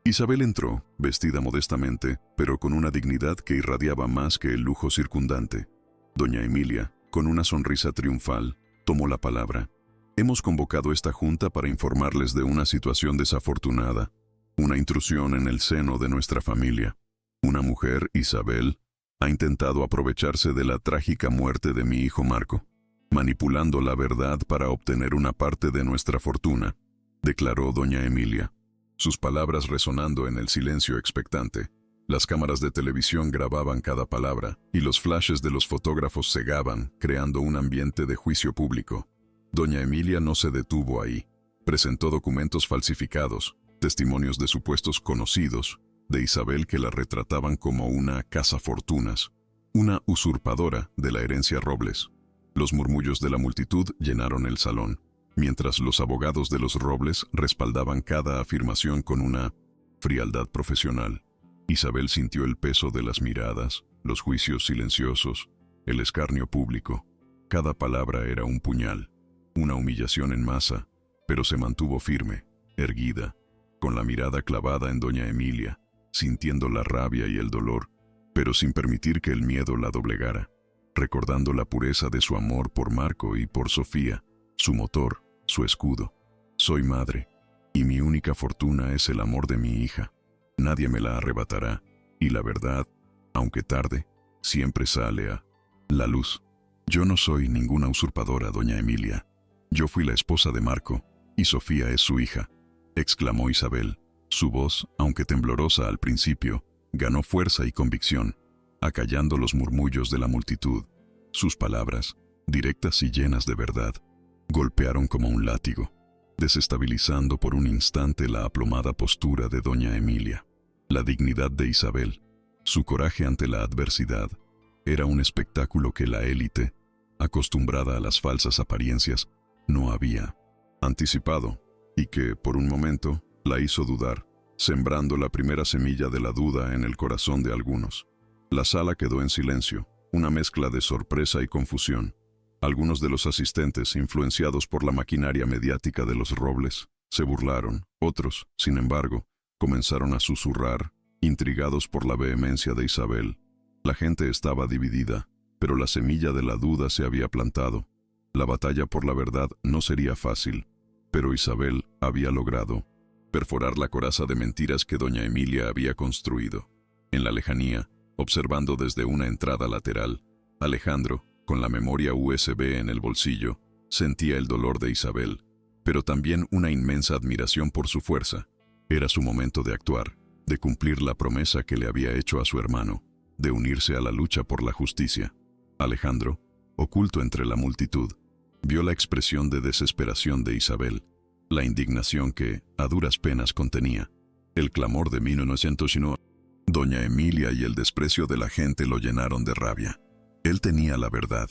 A: Isabel entró, vestida modestamente, pero con una dignidad que irradiaba más que el lujo circundante. Doña Emilia, con una sonrisa triunfal, tomó la palabra. Hemos convocado esta junta para informarles de una situación desafortunada, una intrusión en el seno de nuestra familia. Una mujer, Isabel, ha intentado aprovecharse de la trágica muerte de mi hijo Marco, manipulando la verdad para obtener una parte de nuestra fortuna, declaró doña Emilia, sus palabras resonando en el silencio expectante. Las cámaras de televisión grababan cada palabra, y los flashes de los fotógrafos cegaban, creando un ambiente de juicio público. Doña Emilia no se detuvo ahí. Presentó documentos falsificados, testimonios de supuestos conocidos de Isabel que la retrataban como una cazafortunas, una usurpadora de la herencia Robles. Los murmullos de la multitud llenaron el salón, mientras los abogados de los Robles respaldaban cada afirmación con una frialdad profesional. Isabel sintió el peso de las miradas, los juicios silenciosos, el escarnio público. Cada palabra era un puñal, una humillación en masa, pero se mantuvo firme, erguida, con la mirada clavada en doña Emilia, sintiendo la rabia y el dolor, pero sin permitir que el miedo la doblegara, recordando la pureza de su amor por Marco y por Sofía, su motor, su escudo. Soy madre, y mi única fortuna es el amor de mi hija. Nadie me la arrebatará, y la verdad, aunque tarde, siempre sale a la luz. Yo no soy ninguna usurpadora, doña Emilia. Yo fui la esposa de Marco, y Sofía es su hija, exclamó Isabel. Su voz, aunque temblorosa al principio, ganó fuerza y convicción, acallando los murmullos de la multitud. Sus palabras, directas y llenas de verdad, golpearon como un látigo, desestabilizando por un instante la aplomada postura de doña Emilia. La dignidad de Isabel, su coraje ante la adversidad, era un espectáculo que la élite, acostumbrada a las falsas apariencias, no había anticipado, y que, por un momento, la hizo dudar, sembrando la primera semilla de la duda en el corazón de algunos. La sala quedó en silencio, una mezcla de sorpresa y confusión. Algunos de los asistentes, influenciados por la maquinaria mediática de los Robles, se burlaron. Otros, sin embargo, comenzaron a susurrar, intrigados por la vehemencia de Isabel. La gente estaba dividida, pero la semilla de la duda se había plantado. La batalla por la verdad no sería fácil, pero Isabel había logrado perforar la coraza de mentiras que doña Emilia había construido. En la lejanía, observando desde una entrada lateral, Alejandro, con la memoria USB en el bolsillo, sentía el dolor de Isabel, pero también una inmensa admiración por su fuerza. Era su momento de actuar, de cumplir la promesa que le había hecho a su hermano, de unirse a la lucha por la justicia. Alejandro, oculto entre la multitud, vio la expresión de desesperación de Isabel, la indignación que, a duras penas, contenía, el clamor de 1909. Doña Emilia y el desprecio de la gente lo llenaron de rabia. Él tenía la verdad,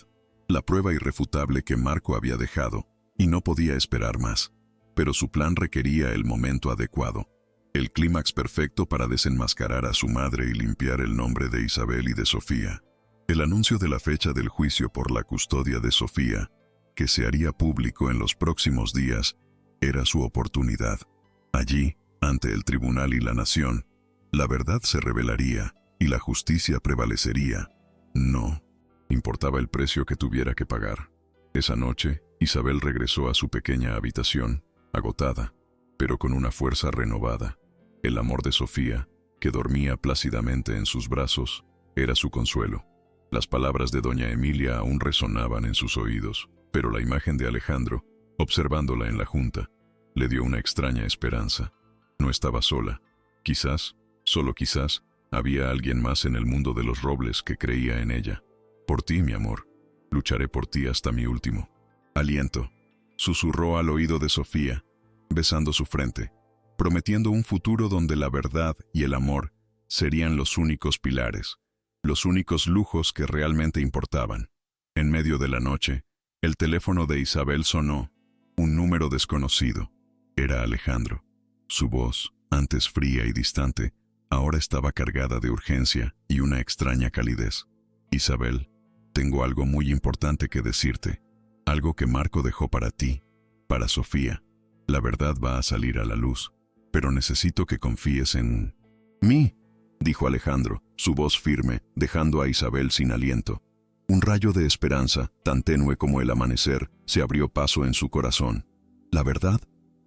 A: la prueba irrefutable que Marco había dejado, y no podía esperar más. Pero su plan requería el momento adecuado, el clímax perfecto para desenmascarar a su madre y limpiar el nombre de Isabel y de Sofía. El anuncio de la fecha del juicio por la custodia de Sofía, que se haría público en los próximos días, era su oportunidad. Allí, ante el tribunal y la nación, la verdad se revelaría y la justicia prevalecería. No importaba el precio que tuviera que pagar. Esa noche, Isabel regresó a su pequeña habitación, agotada, pero con una fuerza renovada. El amor de Sofía, que dormía plácidamente en sus brazos, era su consuelo. Las palabras de doña Emilia aún resonaban en sus oídos, pero la imagen de Alejandro, observándola en la junta, le dio una extraña esperanza. No estaba sola. Quizás, solo quizás, había alguien más en el mundo de los Robles que creía en ella. Por ti, mi amor. Lucharé por ti hasta mi último aliento, susurró al oído de Sofía, besando su frente. prometiendo un futuro donde la verdad y el amor serían los únicos pilares, los únicos lujos que realmente importaban. En medio de la noche, el teléfono de Isabel sonó, un número desconocido. Era Alejandro. Su voz, antes fría y distante, ahora estaba cargada de urgencia y una extraña calidez. Isabel, tengo algo muy importante que decirte, algo que Marco dejó para ti, para Sofía. La verdad va a salir a la luz, pero necesito que confíes en mí, dijo Alejandro, su voz firme, dejando a Isabel sin aliento. Un rayo de esperanza, tan tenue como el amanecer, se abrió paso en su corazón. ¿La verdad?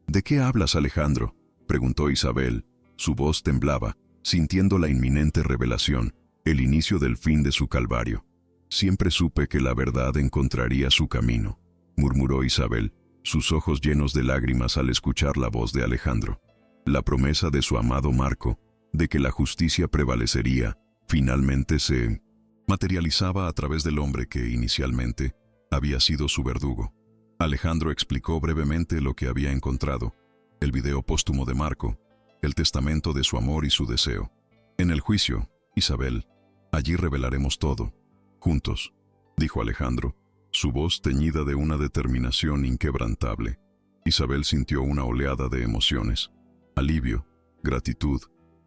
A: ¿De qué hablas, Alejandro?, preguntó Isabel. Su voz temblaba, sintiendo la inminente revelación, el inicio del fin de su calvario. Siempre supe que la verdad encontraría su camino, murmuró Isabel, sus ojos llenos de lágrimas al escuchar la voz de Alejandro. La promesa de su amado Marco, de que la justicia prevalecería, finalmente se materializaba a través del hombre que, inicialmente, había sido su verdugo. Alejandro explicó brevemente lo que había encontrado: el video póstumo de Marco, el testamento de su amor y su deseo. En el juicio, Isabel, allí revelaremos todo. Juntos, dijo Alejandro, su voz teñida de una determinación inquebrantable. Isabel sintió una oleada de emociones, alivio, gratitud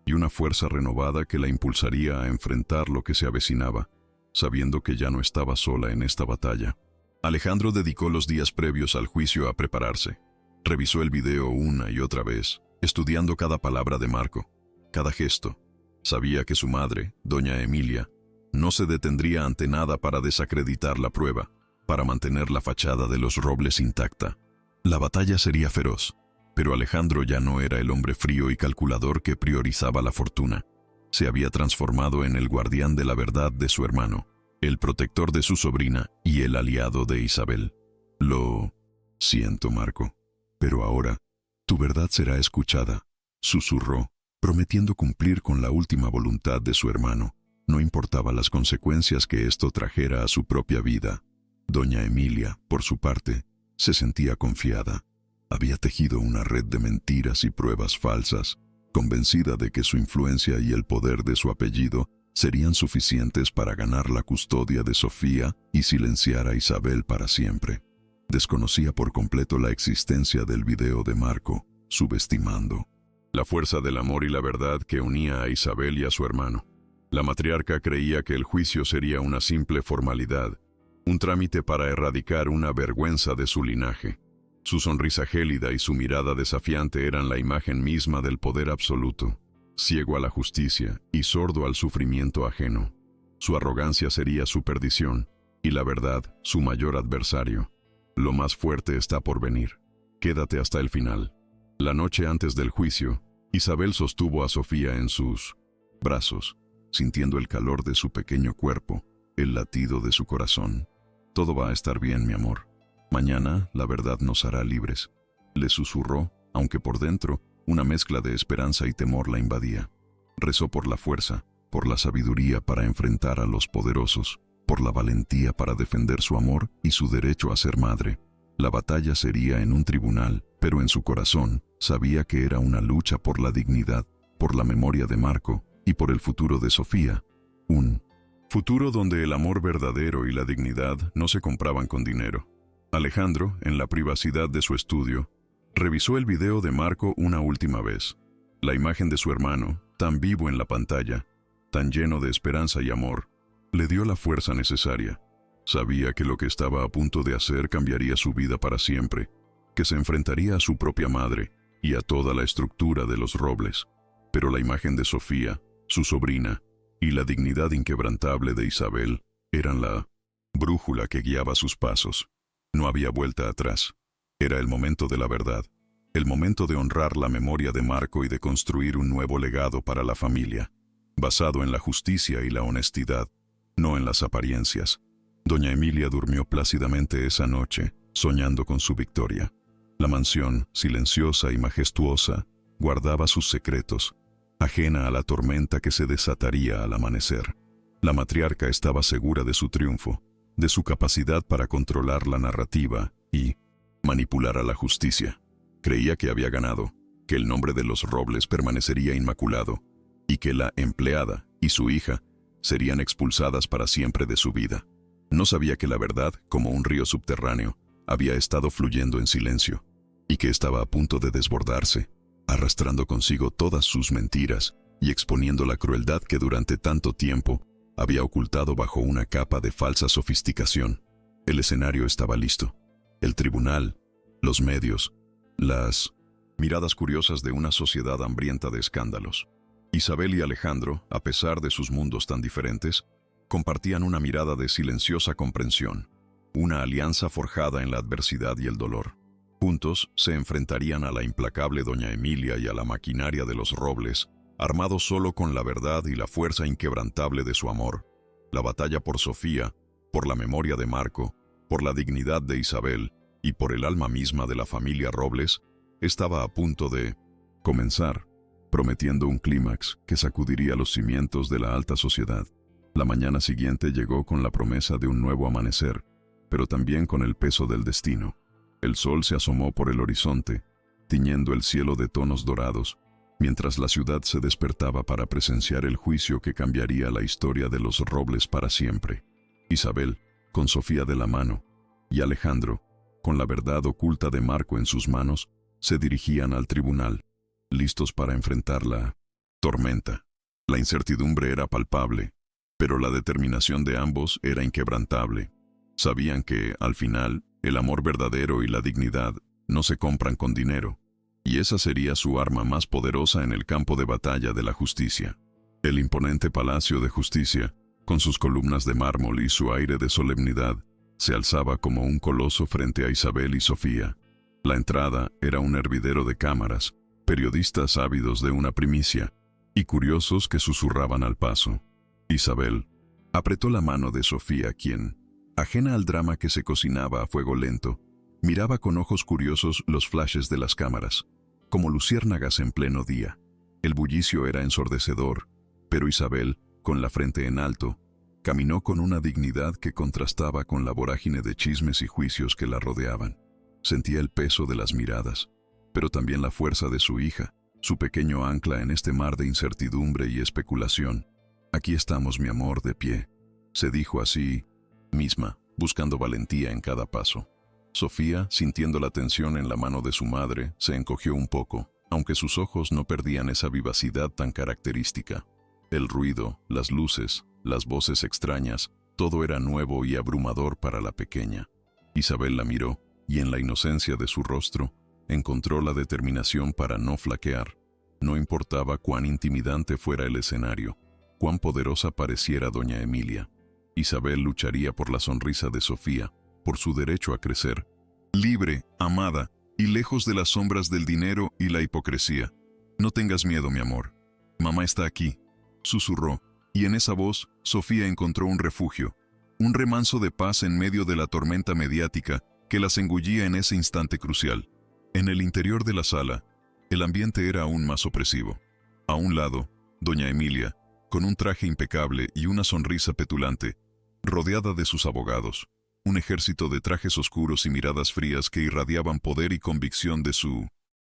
A: y una fuerza renovada que la impulsaría a enfrentar lo que se avecinaba, sabiendo que ya no estaba sola en esta batalla. Alejandro dedicó los días previos al juicio a prepararse. Revisó el video una y otra vez, estudiando cada palabra de Marco, cada gesto. Sabía que su madre, doña Emilia, no se detendría ante nada para desacreditar la prueba, para mantener la fachada de los Robles intacta. La batalla sería feroz, pero Alejandro ya no era el hombre frío y calculador que priorizaba la fortuna. Se había transformado en el guardián de la verdad de su hermano, el protector de su sobrina y el aliado de Isabel. Lo siento, Marco, pero ahora tu verdad será escuchada, susurró, prometiendo cumplir con la última voluntad de su hermano. No importaba las consecuencias que esto trajera a su propia vida. Doña Emilia, por su parte, se sentía confiada. Había tejido una red de mentiras y pruebas falsas, convencida de que su influencia y el poder de su apellido serían suficientes para ganar la custodia de Sofía y silenciar a Isabel para siempre. Desconocía por completo la existencia del video de Marco, subestimando la fuerza del amor y la verdad que unía a Isabel y a su hermano. La matriarca creía que el juicio sería una simple formalidad, un trámite para erradicar una vergüenza de su linaje. Su sonrisa gélida y su mirada desafiante eran la imagen misma del poder absoluto, ciego a la justicia y sordo al sufrimiento ajeno. Su arrogancia sería su perdición, y la verdad, su mayor adversario. Lo más fuerte está por venir. Quédate hasta el final. La noche antes del juicio, Isabel sostuvo a Sofía en sus brazos, sintiendo el calor de su pequeño cuerpo, el latido de su corazón. Todo va a estar bien, mi amor. Mañana la verdad nos hará libres, le susurró, aunque por dentro una mezcla de esperanza y temor la invadía. Rezó por la fuerza, por la sabiduría para enfrentar a los poderosos, por la valentía para defender su amor y su derecho a ser madre. La batalla sería en un tribunal, pero en su corazón sabía que era una lucha por la dignidad, por la memoria de Marco y por el futuro de Sofía. Un futuro donde el amor verdadero y la dignidad no se compraban con dinero. Alejandro, en la privacidad de su estudio, revisó el video de Marco una última vez. La imagen de su hermano, tan vivo en la pantalla, tan lleno de esperanza y amor, le dio la fuerza necesaria. Sabía que lo que estaba a punto de hacer cambiaría su vida para siempre, que se enfrentaría a su propia madre y a toda la estructura de los Robles. Pero la imagen de Sofía, su sobrina, y la dignidad inquebrantable de Isabel eran la brújula que guiaba sus pasos. No había vuelta atrás. Era el momento de la verdad, el momento de honrar la memoria de Marco y de construir un nuevo legado para la familia, basado en la justicia y la honestidad, no en las apariencias. Doña Emilia durmió plácidamente esa noche, soñando con su victoria. La mansión, silenciosa y majestuosa, guardaba sus secretos, ajena a la tormenta que se desataría al amanecer. La matriarca estaba segura de su triunfo, de su capacidad para controlar la narrativa y manipular a la justicia. Creía que había ganado, que el nombre de los Robles permanecería inmaculado y que la empleada y su hija serían expulsadas para siempre de su vida. No sabía que la verdad, como un río subterráneo, había estado fluyendo en silencio y que estaba a punto de desbordarse, arrastrando consigo todas sus mentiras y exponiendo la crueldad que durante tanto tiempo había ocultado bajo una capa de falsa sofisticación. El escenario estaba listo. El tribunal, los medios, las miradas curiosas de una sociedad hambrienta de escándalos. Isabel y Alejandro, a pesar de sus mundos tan diferentes, compartían una mirada de silenciosa comprensión, una alianza forjada en la adversidad y el dolor. Juntos se enfrentarían a la implacable doña Emilia y a la maquinaria de los Robles, armados solo con la verdad y la fuerza inquebrantable de su amor. La batalla por Sofía, por la memoria de Marco, por la dignidad de Isabel y por el alma misma de la familia Robles, estaba a punto de comenzar, prometiendo un clímax que sacudiría los cimientos de la alta sociedad. La mañana siguiente llegó con la promesa de un nuevo amanecer, pero también con el peso del destino. El sol se asomó por el horizonte, tiñendo el cielo de tonos dorados, mientras la ciudad se despertaba para presenciar el juicio que cambiaría la historia de los Robles para siempre. Isabel, con Sofía de la mano, y Alejandro, con la verdad oculta de Marco en sus manos, se dirigían al tribunal, listos para enfrentar la tormenta. La incertidumbre era palpable, pero la determinación de ambos era inquebrantable. Sabían que, al final, el amor verdadero y la dignidad no se compran con dinero, y esa sería su arma más poderosa en el campo de batalla de la justicia. El imponente Palacio de Justicia, con sus columnas de mármol y su aire de solemnidad, se alzaba como un coloso frente a Isabel y Sofía. La entrada era un hervidero de cámaras, periodistas ávidos de una primicia, y curiosos que susurraban al paso. Isabel apretó la mano de Sofía, quien, ajena al drama que se cocinaba a fuego lento, miraba con ojos curiosos los flashes de las cámaras, como luciérnagas en pleno día. El bullicio era ensordecedor, pero Isabel, con la frente en alto, caminó con una dignidad que contrastaba con la vorágine de chismes y juicios que la rodeaban. Sentía el peso de las miradas, pero también la fuerza de su hija, su pequeño ancla en este mar de incertidumbre y especulación. «Aquí estamos, mi amor, de pie», se dijo a sí misma, buscando valentía en cada paso. Sofía, sintiendo la tensión en la mano de su madre, se encogió un poco, aunque sus ojos no perdían esa vivacidad tan característica. El ruido, las luces, las voces extrañas, todo era nuevo y abrumador para la pequeña. Isabel la miró, y en la inocencia de su rostro, encontró la determinación para no flaquear. No importaba cuán intimidante fuera el escenario, cuán poderosa pareciera doña Emilia. Isabel lucharía por la sonrisa de Sofía, por su derecho a crecer, libre, amada, y lejos de las sombras del dinero y la hipocresía. «No tengas miedo, mi amor. Mamá está aquí», susurró, y en esa voz, Sofía encontró un refugio, un remanso de paz en medio de la tormenta mediática que las engullía en ese instante crucial. En el interior de la sala, el ambiente era aún más opresivo. A un lado, doña Emilia, con un traje impecable y una sonrisa petulante, rodeada de sus abogados, un ejército de trajes oscuros y miradas frías que irradiaban poder y convicción de su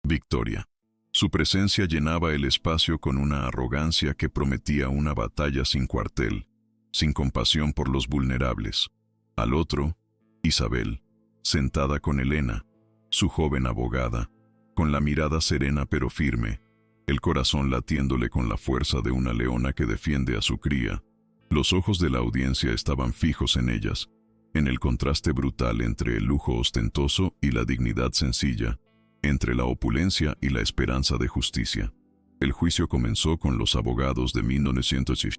A: victoria. Su presencia llenaba el espacio con una arrogancia que prometía una batalla sin cuartel, sin compasión por los vulnerables. Al otro, Isabel, sentada con Elena, su joven abogada, con la mirada serena pero firme, el corazón latiéndole con la fuerza de una leona que defiende a su cría. Los ojos de la audiencia estaban fijos en ellas, en el contraste brutal entre el lujo ostentoso y la dignidad sencilla, entre la opulencia y la esperanza de justicia. El juicio comenzó con los abogados de 1906.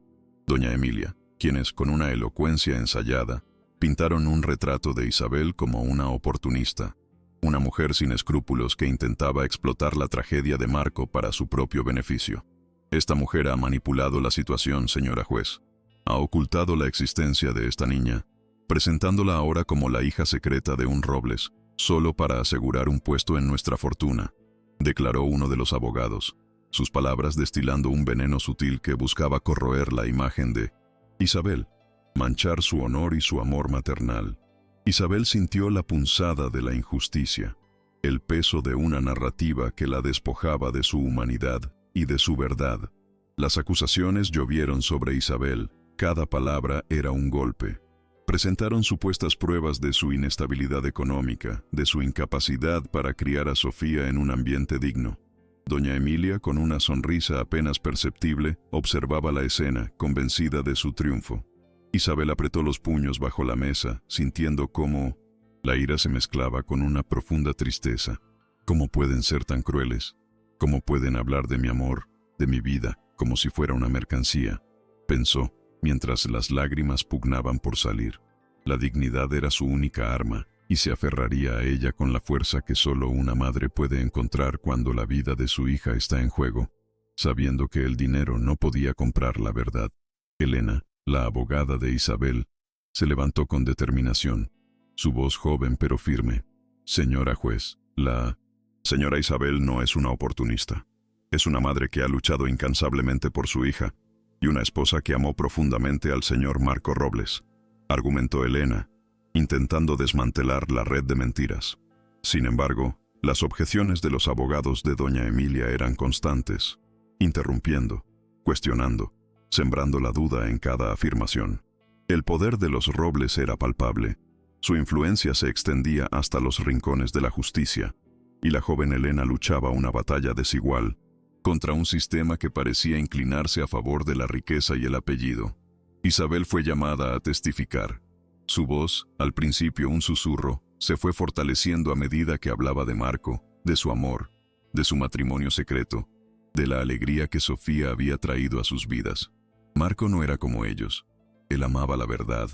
A: Doña Emilia, quienes, con una elocuencia ensayada, pintaron un retrato de Isabel como una oportunista, una mujer sin escrúpulos que intentaba explotar la tragedia de Marco para su propio beneficio. «Esta mujer ha manipulado la situación, señora juez. Ha ocultado la existencia de esta niña, presentándola ahora como la hija secreta de un Robles, solo para asegurar un puesto en nuestra fortuna», declaró uno de los abogados, sus palabras destilando un veneno sutil que buscaba corroer la imagen de Isabel, manchar su honor y su amor maternal. Isabel sintió la punzada de la injusticia. el peso de una narrativa que la despojaba de su humanidad y de su verdad. Las acusaciones llovieron sobre Isabel, cada palabra era un golpe. Presentaron supuestas pruebas de su inestabilidad económica, de su incapacidad para criar a Sofía en un ambiente digno. Doña Emilia, con una sonrisa apenas perceptible, observaba la escena, convencida de su triunfo. Isabel apretó los puños bajo la mesa, sintiendo cómo la ira se mezclaba con una profunda tristeza. ¿Cómo pueden ser tan crueles? ¿Cómo pueden hablar de mi amor, de mi vida, como si fuera una mercancía? Pensó, mientras las lágrimas pugnaban por salir. La dignidad era su única arma, y se aferraría a ella con la fuerza que solo una madre puede encontrar cuando la vida de su hija está en juego, sabiendo que el dinero no podía comprar la verdad. Elena, la abogada de Isabel, se levantó con determinación, su voz joven pero firme. Señora juez, la señora Isabel no es una oportunista. Es una madre que ha luchado incansablemente por su hija, y una esposa que amó profundamente al señor Marco Robles, argumentó Elena, intentando desmantelar la red de mentiras. Sin embargo, las objeciones de los abogados de doña Emilia eran constantes, interrumpiendo, cuestionando, sembrando la duda en cada afirmación. El poder de los Robles era palpable, su influencia se extendía hasta los rincones de la justicia, y la joven Elena luchaba una batalla desigual contra un sistema que parecía inclinarse a favor de la riqueza y el apellido. Isabel fue llamada a testificar. Su voz, al principio un susurro, se fue fortaleciendo a medida que hablaba de Marco, de su amor, de su matrimonio secreto, de la alegría que Sofía había traído a sus vidas. Marco no era como ellos. Él amaba la verdad,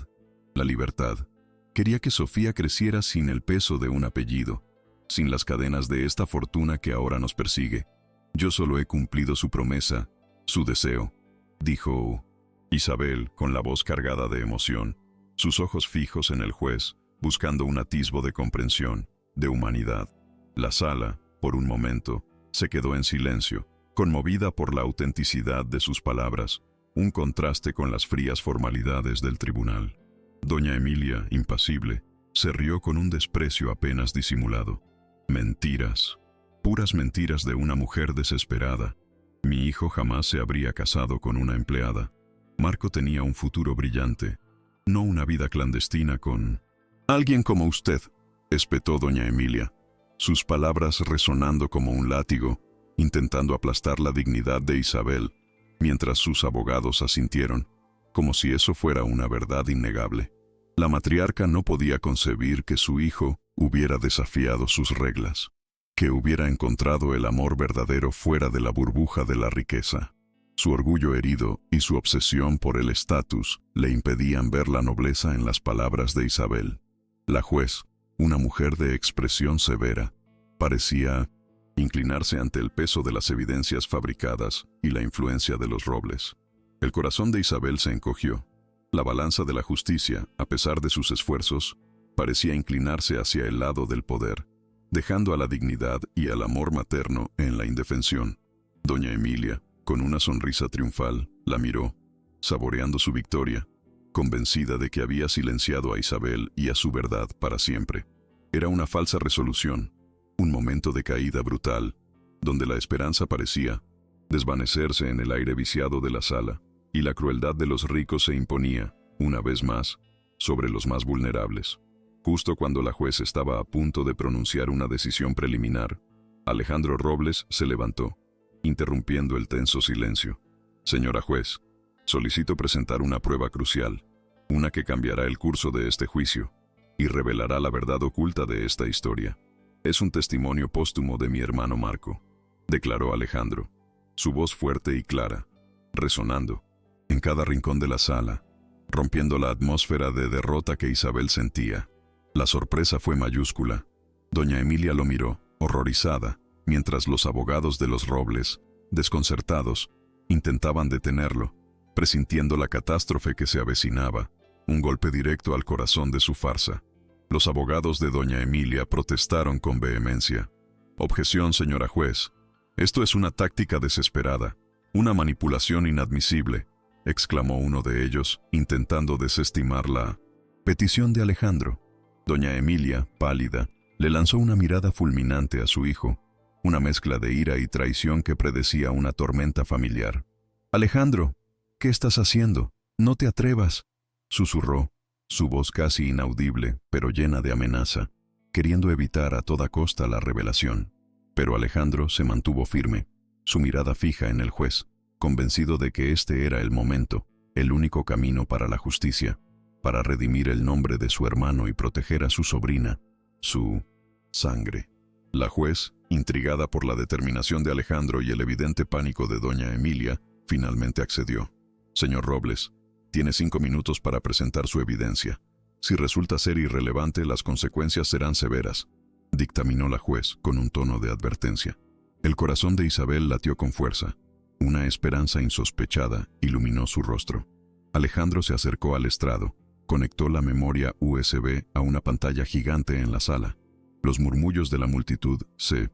A: la libertad. Quería que Sofía creciera sin el peso de un apellido, sin las cadenas de esta fortuna que ahora nos persigue. Yo solo he cumplido su promesa, su deseo, dijo Isabel con la voz cargada de emoción, sus ojos fijos en el juez, buscando un atisbo de comprensión, de humanidad. La sala, por un momento, se quedó en silencio, conmovida por la autenticidad de sus palabras, un contraste con las frías formalidades del tribunal. Doña Emilia, impasible, se rió con un desprecio apenas disimulado. Mentiras, puras mentiras de una mujer desesperada. Mi hijo jamás se habría casado con una empleada. Marco tenía un futuro brillante, no una vida clandestina con alguien como usted, espetó doña Emilia, sus palabras resonando como un látigo, intentando aplastar la dignidad de Isabel, mientras sus abogados asintieron, como si eso fuera una verdad innegable. La matriarca no podía concebir que su hijo hubiera desafiado sus reglas, que hubiera encontrado el amor verdadero fuera de la burbuja de la riqueza. Su orgullo herido y su obsesión por el estatus le impedían ver la nobleza en las palabras de Isabel. La juez, una mujer de expresión severa, parecía inclinarse ante el peso de las evidencias fabricadas y la influencia de los Robles. El corazón de Isabel se encogió. La balanza de la justicia, a pesar de sus esfuerzos, parecía inclinarse hacia el lado del poder, dejando a la dignidad y al amor materno en la indefensión. Doña Emilia, con una sonrisa triunfal, la miró, saboreando su victoria, convencida de que había silenciado a Isabel y a su verdad para siempre. Era una falsa resolución, un momento de caída brutal, donde la esperanza parecía desvanecerse en el aire viciado de la sala, y la crueldad de los ricos se imponía, una vez más, sobre los más vulnerables. Justo cuando la juez estaba a punto de pronunciar una decisión preliminar, Alejandro Robles se levantó, interrumpiendo el tenso silencio. Señora juez, solicito presentar una prueba crucial, una que cambiará el curso de este juicio y revelará la verdad oculta de esta historia. Es un testimonio póstumo de mi hermano Marco, declaró Alejandro, su voz fuerte y clara, resonando en cada rincón de la sala, rompiendo la atmósfera de derrota que Isabel sentía. La sorpresa fue mayúscula. Doña Emilia lo miró, horrorizada, mientras los abogados de los Robles, desconcertados, intentaban detenerlo, presintiendo la catástrofe que se avecinaba, un golpe directo al corazón de su farsa. Los abogados de doña Emilia protestaron con vehemencia. Objeción, señora juez. Esto es una táctica desesperada, una manipulación inadmisible, exclamó uno de ellos, intentando desestimar la petición de Alejandro. Doña Emilia, pálida, Le lanzó una mirada fulminante a su hijo, una mezcla de ira y traición que predecía una tormenta familiar. «Alejandro, ¿qué estás haciendo? No te atrevas», susurró, su voz casi inaudible, pero llena de amenaza, queriendo evitar a toda costa la revelación. Pero Alejandro se mantuvo firme, su mirada fija en el juez, convencido de que este era el momento, el único camino para la justicia, para redimir el nombre de su hermano y proteger a su sobrina, su sangre. La juez, intrigada por la determinación de Alejandro y el evidente pánico de doña Emilia, finalmente accedió. «Señor Robles, tiene 5 minutos para presentar su evidencia. Si resulta ser irrelevante, las consecuencias serán severas», dictaminó la juez con un tono de advertencia. El corazón de Isabel latió con fuerza. Una esperanza insospechada iluminó su rostro. Alejandro se acercó al estrado, conectó la memoria USB a una pantalla gigante en la sala. Los murmullos de la multitud se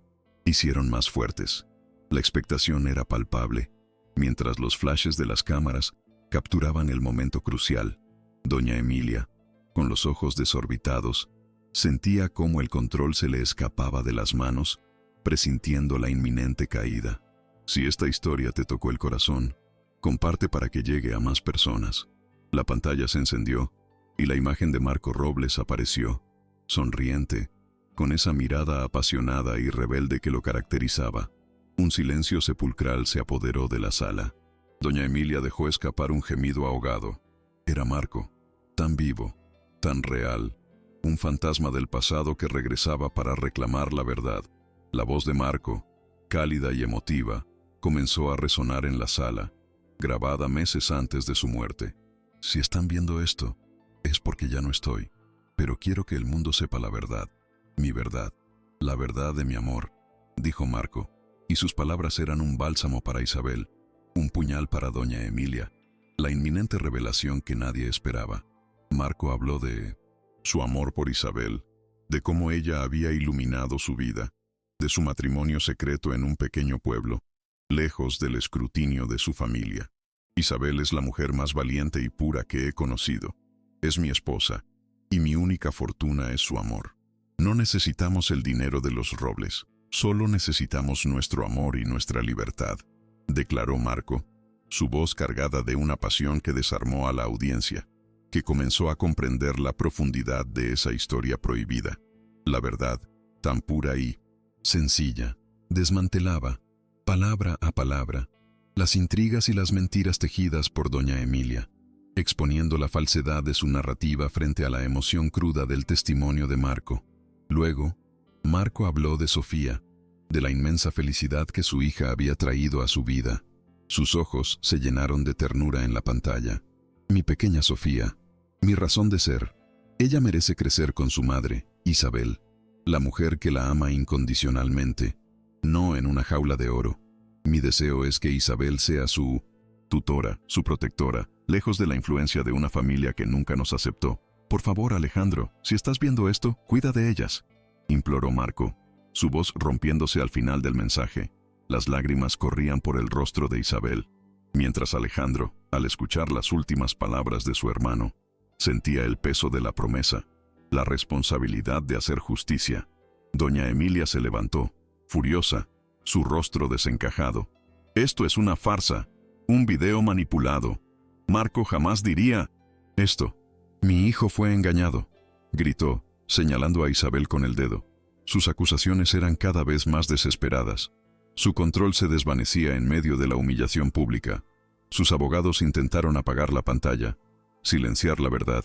A: hicieron más fuertes. La expectación era palpable, mientras los flashes de las cámaras capturaban el momento crucial. Doña Emilia, con los ojos desorbitados, sentía cómo el control se le escapaba de las manos, presintiendo la inminente caída. Si esta historia te tocó el corazón, comparte para que llegue a más personas. La pantalla se encendió y la imagen de Marco Robles apareció, sonriente, con esa mirada apasionada y rebelde que lo caracterizaba. Un silencio sepulcral se apoderó de la sala. Doña Emilia dejó escapar un gemido ahogado. Era Marco, tan vivo, tan real, un fantasma del pasado que regresaba para reclamar la verdad. La voz de Marco, cálida y emotiva, comenzó a resonar en la sala, grabada meses antes de su muerte. «Si están viendo esto, es porque ya no estoy, pero quiero que el mundo sepa la verdad, mi verdad, la verdad de mi amor», dijo Marco, y sus palabras eran un bálsamo para Isabel, un puñal para doña Emilia, la inminente revelación que nadie esperaba. Marco habló de su amor por Isabel, de cómo ella había iluminado su vida, de su matrimonio secreto en un pequeño pueblo, lejos del escrutinio de su familia. «Isabel es la mujer más valiente y pura que he conocido. Es mi esposa, y mi única fortuna es su amor. No necesitamos el dinero de los Robles, solo necesitamos nuestro amor y nuestra libertad», declaró Marco, su voz cargada de una pasión que desarmó a la audiencia, que comenzó a comprender la profundidad de esa historia prohibida. La verdad, tan pura y sencilla, desmantelaba, palabra a palabra, las intrigas y las mentiras tejidas por doña Emilia, exponiendo la falsedad de su narrativa frente a la emoción cruda del testimonio de Marco. Luego, Marco habló de Sofía, de la inmensa felicidad que su hija había traído a su vida. Sus ojos se llenaron de ternura en la pantalla. «Mi pequeña Sofía, mi razón de ser. Ella merece crecer con su madre, Isabel, la mujer que la ama incondicionalmente, no en una jaula de oro. Mi deseo es que Isabel sea su tutora, su protectora, lejos de la influencia de una familia que nunca nos aceptó. Por favor, Alejandro, si estás viendo esto, cuida de ellas», imploró Marco, su voz rompiéndose al final del mensaje. Las lágrimas corrían por el rostro de Isabel, mientras Alejandro, al escuchar las últimas palabras de su hermano, sentía el peso de la promesa, la responsabilidad de hacer justicia. Doña Emilia se levantó, furiosa, su rostro desencajado. «Esto es una farsa, un video manipulado. Marco jamás diría esto». «Mi hijo fue engañado», gritó, señalando a Isabel con el dedo. Sus acusaciones eran cada vez más desesperadas. Su control se desvanecía en medio de la humillación pública. Sus abogados intentaron apagar la pantalla, silenciar la verdad,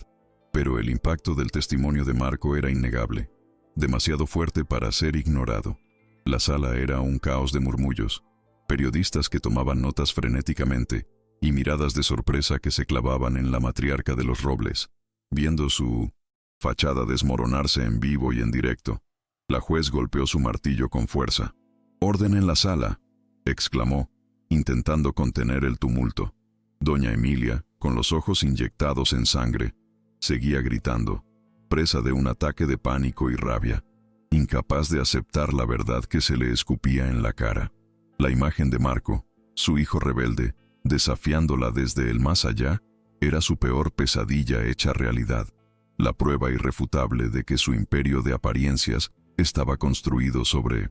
A: pero el impacto del testimonio de Marco era innegable, demasiado fuerte para ser ignorado. La sala era un caos de murmullos, periodistas que tomaban notas frenéticamente y miradas de sorpresa que se clavaban en la matriarca de los Robles, viendo su fachada desmoronarse en vivo y en directo. La juez golpeó su martillo con fuerza. «Orden en la sala», exclamó, intentando contener el tumulto. Doña Emilia, con los ojos inyectados en sangre, seguía gritando, presa de un ataque de pánico y rabia, incapaz de aceptar la verdad que se le escupía en la cara. La imagen de Marco, su hijo rebelde, desafiándola desde el más allá, era su peor pesadilla hecha realidad, la prueba irrefutable de que su imperio de apariencias estaba construido sobre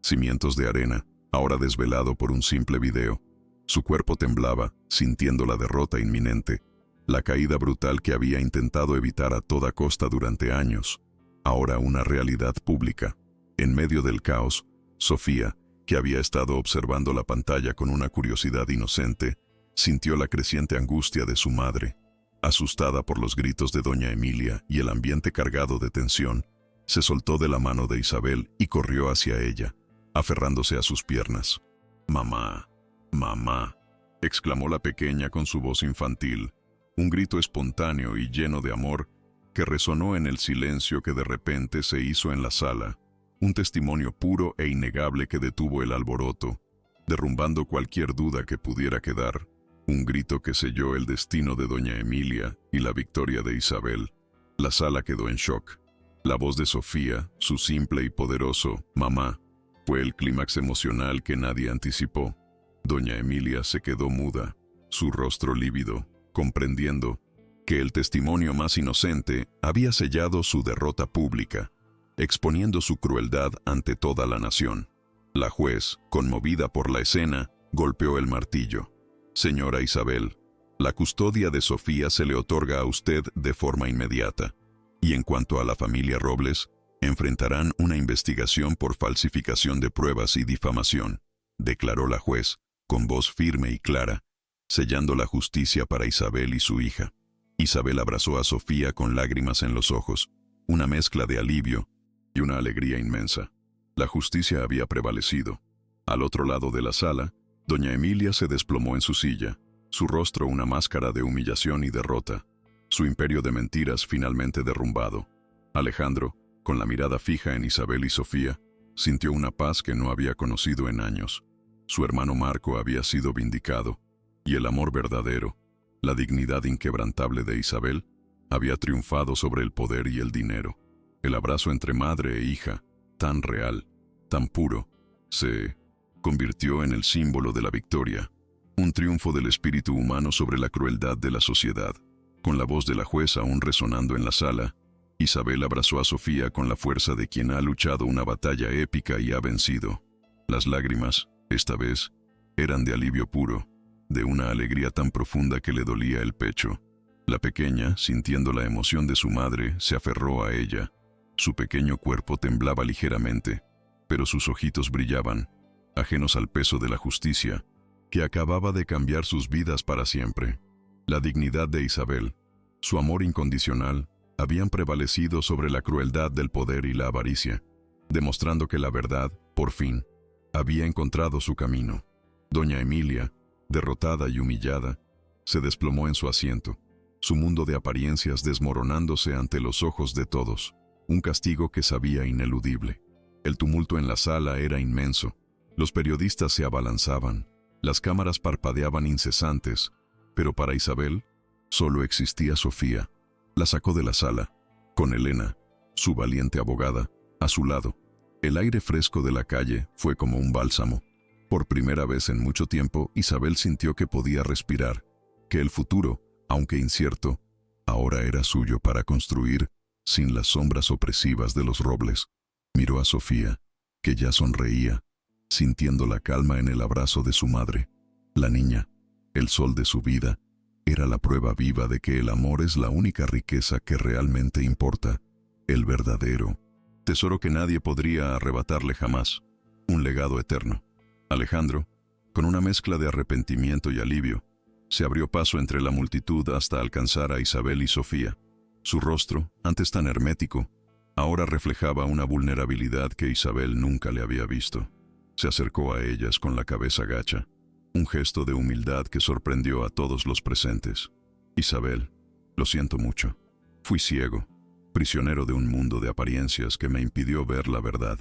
A: cimientos de arena, ahora desvelado por un simple video. Su cuerpo temblaba, sintiendo la derrota inminente, la caída brutal que había intentado evitar a toda costa durante años, ahora una realidad pública. En medio del caos, Sofía, que había estado observando la pantalla con una curiosidad inocente, sintió la creciente angustia de su madre. Asustada por los gritos de doña Emilia y el ambiente cargado de tensión, se soltó de la mano de Isabel y corrió hacia ella, aferrándose a sus piernas. «Mamá, mamá», exclamó la pequeña con su voz infantil, un grito espontáneo y lleno de amor que resonó en el silencio que de repente se hizo en la sala, un testimonio puro e innegable que detuvo el alboroto, derrumbando cualquier duda que pudiera quedar, un grito que selló el destino de doña Emilia y la victoria de Isabel. La sala quedó en shock. La voz de Sofía, su simple y poderoso «mamá», fue el clímax emocional que nadie anticipó. Doña Emilia se quedó muda, su rostro lívido, comprendiendo que el testimonio más inocente había sellado su derrota pública, exponiendo su crueldad ante toda la nación. La juez, conmovida por la escena, golpeó el martillo. «Señora Isabel, la custodia de Sofía se le otorga a usted de forma inmediata. Y en cuanto a la familia Robles, enfrentarán una investigación por falsificación de pruebas y difamación», declaró la juez, con voz firme y clara, sellando la justicia para Isabel y su hija. Isabel abrazó a Sofía con lágrimas en los ojos, una mezcla de alivio y una alegría inmensa. La justicia había prevalecido. Al otro lado de la sala, doña Emilia se desplomó en su silla, su rostro una máscara de humillación y derrota, su imperio de mentiras finalmente derrumbado. Alejandro, con la mirada fija en Isabel y Sofía, sintió una paz que no había conocido en años. Su hermano Marco había sido vindicado, y el amor verdadero, la dignidad inquebrantable de Isabel, había triunfado sobre el poder y el dinero. El abrazo entre madre e hija, tan real, tan puro, se convirtió en el símbolo de la victoria, un triunfo del espíritu humano sobre la crueldad de la sociedad. Con la voz de la jueza aún resonando en la sala, Isabel abrazó a Sofía con la fuerza de quien ha luchado una batalla épica y ha vencido. Las lágrimas, esta vez, eran de alivio puro, de una alegría tan profunda que le dolía el pecho. La pequeña, sintiendo la emoción de su madre, se aferró a ella. Su pequeño cuerpo temblaba ligeramente, pero sus ojitos brillaban, ajenos al peso de la justicia, que acababa de cambiar sus vidas para siempre. La dignidad de Isabel, su amor incondicional, habían prevalecido sobre la crueldad del poder y la avaricia, demostrando que la verdad, por fin, había encontrado su camino. Doña Emilia, derrotada y humillada, se desplomó en su asiento, su mundo de apariencias desmoronándose ante los ojos de todos, un castigo que sabía ineludible. El tumulto en la sala era inmenso, los periodistas se abalanzaban, las cámaras parpadeaban incesantes, pero para Isabel solo existía Sofía. La sacó de la sala, con Elena, su valiente abogada, a su lado. El aire fresco de la calle fue como un bálsamo. Por primera vez en mucho tiempo, Isabel sintió que podía respirar, que el futuro, aunque incierto, ahora era suyo para construir sin las sombras opresivas de los Robles. Miró a Sofía, que ya sonreía, sintiendo la calma en el abrazo de su madre. La niña, el sol de su vida, era la prueba viva de que el amor es la única riqueza que realmente importa, el verdadero tesoro que nadie podría arrebatarle jamás, un legado eterno. Alejandro, con una mezcla de arrepentimiento y alivio, se abrió paso entre la multitud hasta alcanzar a Isabel y Sofía. Su rostro, antes tan hermético, ahora reflejaba una vulnerabilidad que Isabel nunca le había visto. Se acercó a ellas con la cabeza gacha, un gesto de humildad que sorprendió a todos los presentes. «Isabel, lo siento mucho. Fui ciego, prisionero de un mundo de apariencias que me impidió ver la verdad.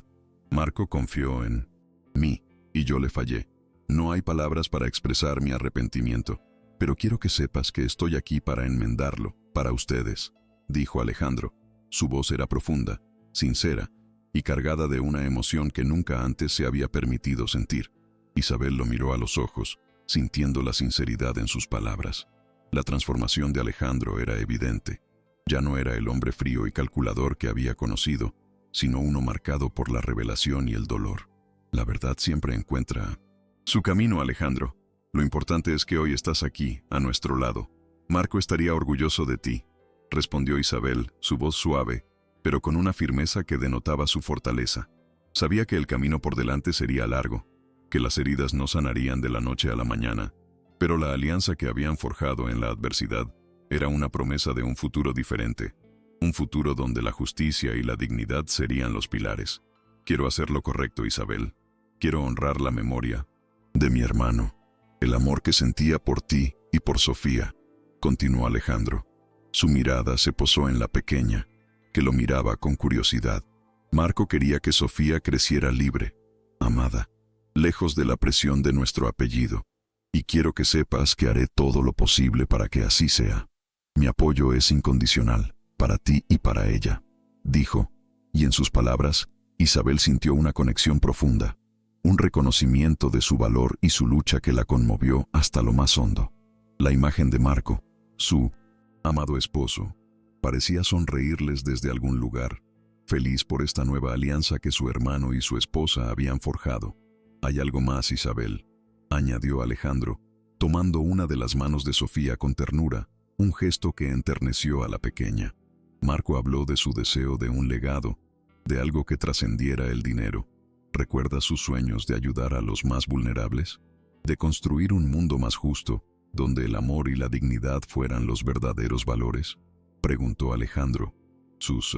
A: Marco confió en mí y yo le fallé. No hay palabras para expresar mi arrepentimiento, pero quiero que sepas que estoy aquí para enmendarlo, para ustedes», dijo Alejandro. Su voz era profunda, sincera y cargada de una emoción que nunca antes se había permitido sentir. Isabel lo miró a los ojos, sintiendo la sinceridad en sus palabras. La transformación de Alejandro era evidente. Ya no era el hombre frío y calculador que había conocido, sino uno marcado por la revelación y el dolor. La verdad siempre encuentra su camino, Alejandro. Lo importante es que hoy estás aquí, a nuestro lado. Marco estaría orgulloso de ti, respondió Isabel, su voz suave, pero con una firmeza que denotaba su fortaleza. Sabía que el camino por delante sería largo, que las heridas no sanarían de la noche a la mañana, pero la alianza que habían forjado en la adversidad era una promesa de un futuro diferente, un futuro donde la justicia y la dignidad serían los pilares. Quiero hacer lo correcto, Isabel. Quiero honrar la memoria de mi hermano, el amor que sentía por ti y por Sofía, continuó Alejandro. Su mirada se posó en la pequeña, que lo miraba con curiosidad. Marco quería que Sofía creciera libre, amada, lejos de la presión de nuestro apellido. Y quiero que sepas que haré todo lo posible para que así sea. Mi apoyo es incondicional, para ti y para ella, dijo, y en sus palabras, Isabel sintió una conexión profunda, un reconocimiento de su valor y su lucha que la conmovió hasta lo más hondo. La imagen de Marco, su amado esposo, parecía sonreírles desde algún lugar, feliz por esta nueva alianza que su hermano y su esposa habían forjado. Hay algo más, Isabel, añadió Alejandro, tomando una de las manos de Sofía con ternura, un gesto que enterneció a la pequeña. Marco habló de su deseo de un legado, de algo que trascendiera el dinero. ¿Recuerda sus sueños de ayudar a los más vulnerables? ¿De construir un mundo más justo, donde el amor y la dignidad fueran los verdaderos valores? Preguntó Alejandro. Sus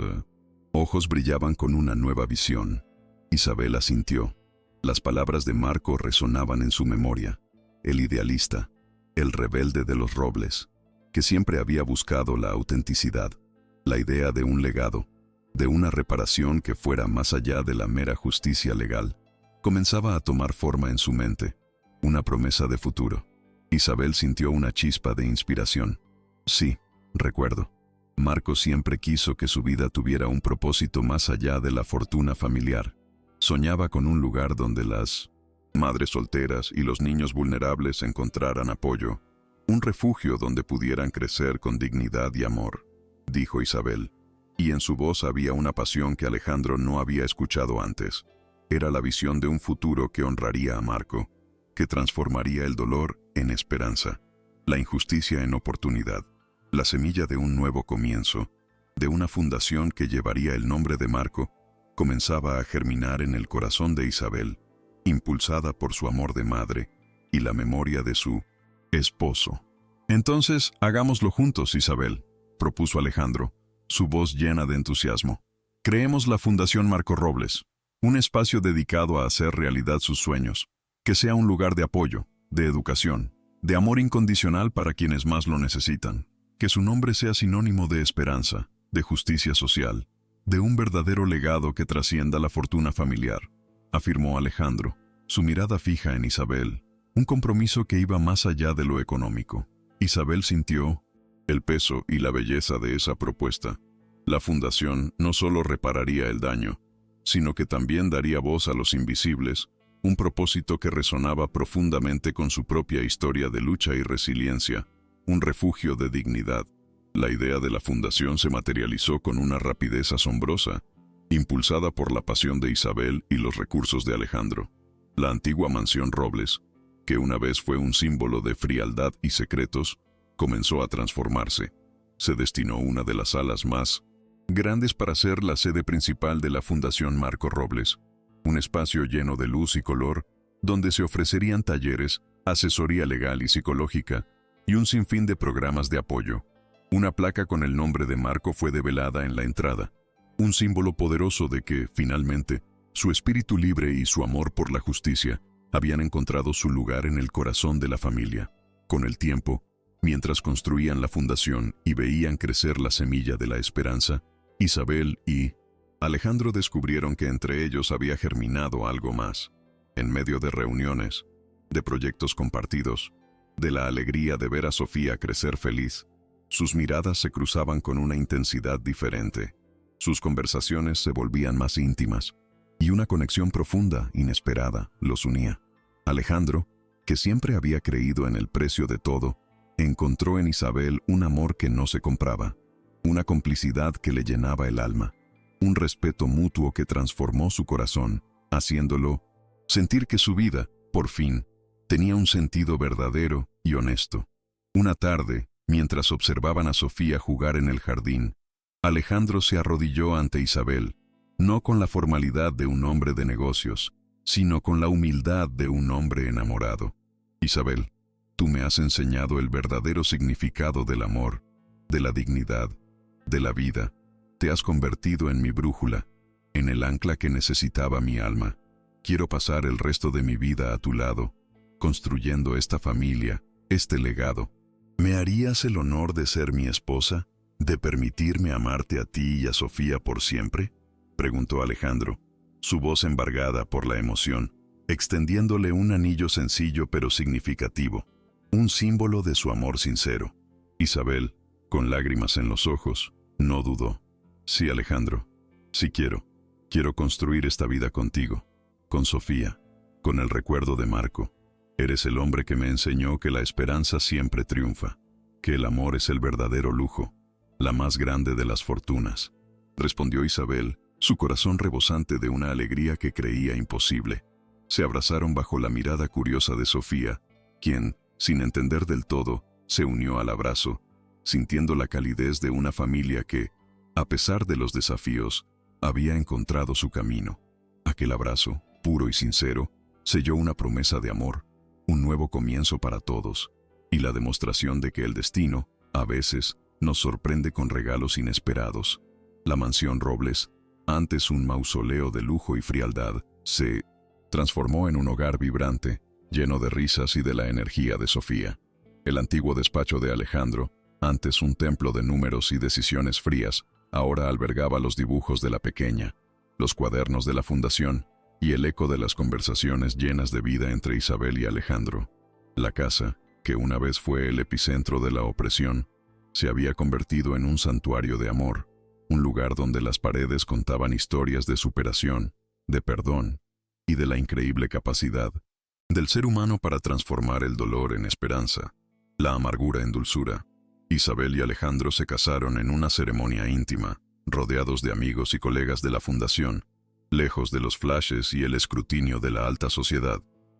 A: ojos brillaban con una nueva visión. Isabel asintió. Las palabras de Marco resonaban en su memoria. El idealista, el rebelde de los robles, que siempre había buscado la autenticidad, la idea de un legado, de una reparación que fuera más allá de la mera justicia legal, comenzaba a tomar forma en su mente, una promesa de futuro. Isabel sintió una chispa de inspiración. Sí, recuerdo. Marco siempre quiso que su vida tuviera un propósito más allá de la fortuna familiar. Soñaba con un lugar donde las madres solteras y los niños vulnerables encontraran apoyo, un refugio donde pudieran crecer con dignidad y amor, dijo Isabel, y en su voz había una pasión que Alejandro no había escuchado antes. Era la visión de un futuro que honraría a Marco, que transformaría el dolor en esperanza, la injusticia en oportunidad, la semilla de un nuevo comienzo, de una fundación que llevaría el nombre de Marco, comenzaba a germinar en el corazón de Isabel, impulsada por su amor de madre y la memoria de su esposo. Entonces, hagámoslo juntos, Isabel, propuso Alejandro, su voz llena de entusiasmo. Creemos la Fundación Marco Robles, un espacio dedicado a hacer realidad sus sueños, que sea un lugar de apoyo, de educación, de amor incondicional para quienes más lo necesitan, que su nombre sea sinónimo de esperanza, de justicia social, de un verdadero legado que trascienda la fortuna familiar, afirmó Alejandro, su mirada fija en Isabel, un compromiso que iba más allá de lo económico. Isabel sintió el peso y la belleza de esa propuesta. La fundación no solo repararía el daño, sino que también daría voz a los invisibles, un propósito que resonaba profundamente con su propia historia de lucha y resiliencia, un refugio de dignidad. La idea de la fundación se materializó con una rapidez asombrosa, impulsada por la pasión de Isabel y los recursos de Alejandro. La antigua mansión Robles, que una vez fue un símbolo de frialdad y secretos, comenzó a transformarse. Se destinó una de las salas más grandes para ser la sede principal de la Fundación Marco Robles, un espacio lleno de luz y color, donde se ofrecerían talleres, asesoría legal y psicológica, y un sinfín de programas de apoyo. Una placa con el nombre de Marco fue develada en la entrada, un símbolo poderoso de que, finalmente, su espíritu libre y su amor por la justicia habían encontrado su lugar en el corazón de la familia. Con el tiempo, mientras construían la fundación y veían crecer la semilla de la esperanza, Isabel y Alejandro descubrieron que entre ellos había germinado algo más. En medio de reuniones, de proyectos compartidos, de la alegría de ver a Sofía crecer feliz, sus miradas se cruzaban con una intensidad diferente. Sus conversaciones se volvían más íntimas, y una conexión profunda, inesperada, los unía. Alejandro, que siempre había creído en el precio de todo, encontró en Isabel un amor que no se compraba, una complicidad que le llenaba el alma, un respeto mutuo que transformó su corazón, haciéndolo sentir que su vida, por fin, tenía un sentido verdadero y honesto. Una tarde, mientras observaban a Sofía jugar en el jardín, Alejandro se arrodilló ante Isabel, no con la formalidad de un hombre de negocios, sino con la humildad de un hombre enamorado. Isabel, tú me has enseñado el verdadero significado del amor, de la dignidad, de la vida. Te has convertido en mi brújula, en el ancla que necesitaba mi alma. Quiero pasar el resto de mi vida a tu lado, construyendo esta familia, este legado. ¿Me harías el honor de ser mi esposa? ¿De permitirme amarte a ti y a Sofía por siempre?, preguntó Alejandro, su voz embargada por la emoción, extendiéndole un anillo sencillo pero significativo, un símbolo de su amor sincero. Isabel, con lágrimas en los ojos, no dudó. Sí, Alejandro, sí quiero. Quiero construir esta vida contigo, con Sofía, con el recuerdo de Marco. Eres el hombre que me enseñó que la esperanza siempre triunfa, que el amor es el verdadero lujo, la más grande de las fortunas, respondió Isabel, su corazón rebosante de una alegría que creía imposible. Se abrazaron bajo la mirada curiosa de Sofía, quien, sin entender del todo, se unió al abrazo, sintiendo la calidez de una familia que, a pesar de los desafíos, había encontrado su camino. Aquel abrazo, puro y sincero, selló una promesa de amor, un nuevo comienzo para todos, y la demostración de que el destino, a veces, nos sorprende con regalos inesperados. La mansión Robles, antes un mausoleo de lujo y frialdad, se transformó en un hogar vibrante, lleno de risas y de la energía de Sofía. El antiguo despacho de Alejandro, antes un templo de números y decisiones frías, ahora albergaba los dibujos de la pequeña, los cuadernos de la fundación y el eco de las conversaciones llenas de vida entre Isabel y Alejandro. La casa, que una vez fue el epicentro de la opresión, se había convertido en un santuario de amor, un lugar donde las paredes contaban historias de superación, de perdón y de la increíble capacidad del ser humano para transformar el dolor en esperanza, la amargura en dulzura. Isabel y Alejandro se casaron en una ceremonia íntima, rodeados de amigos y colegas de la fundación, lejos de los flashes y el escrutinio de la alta sociedad.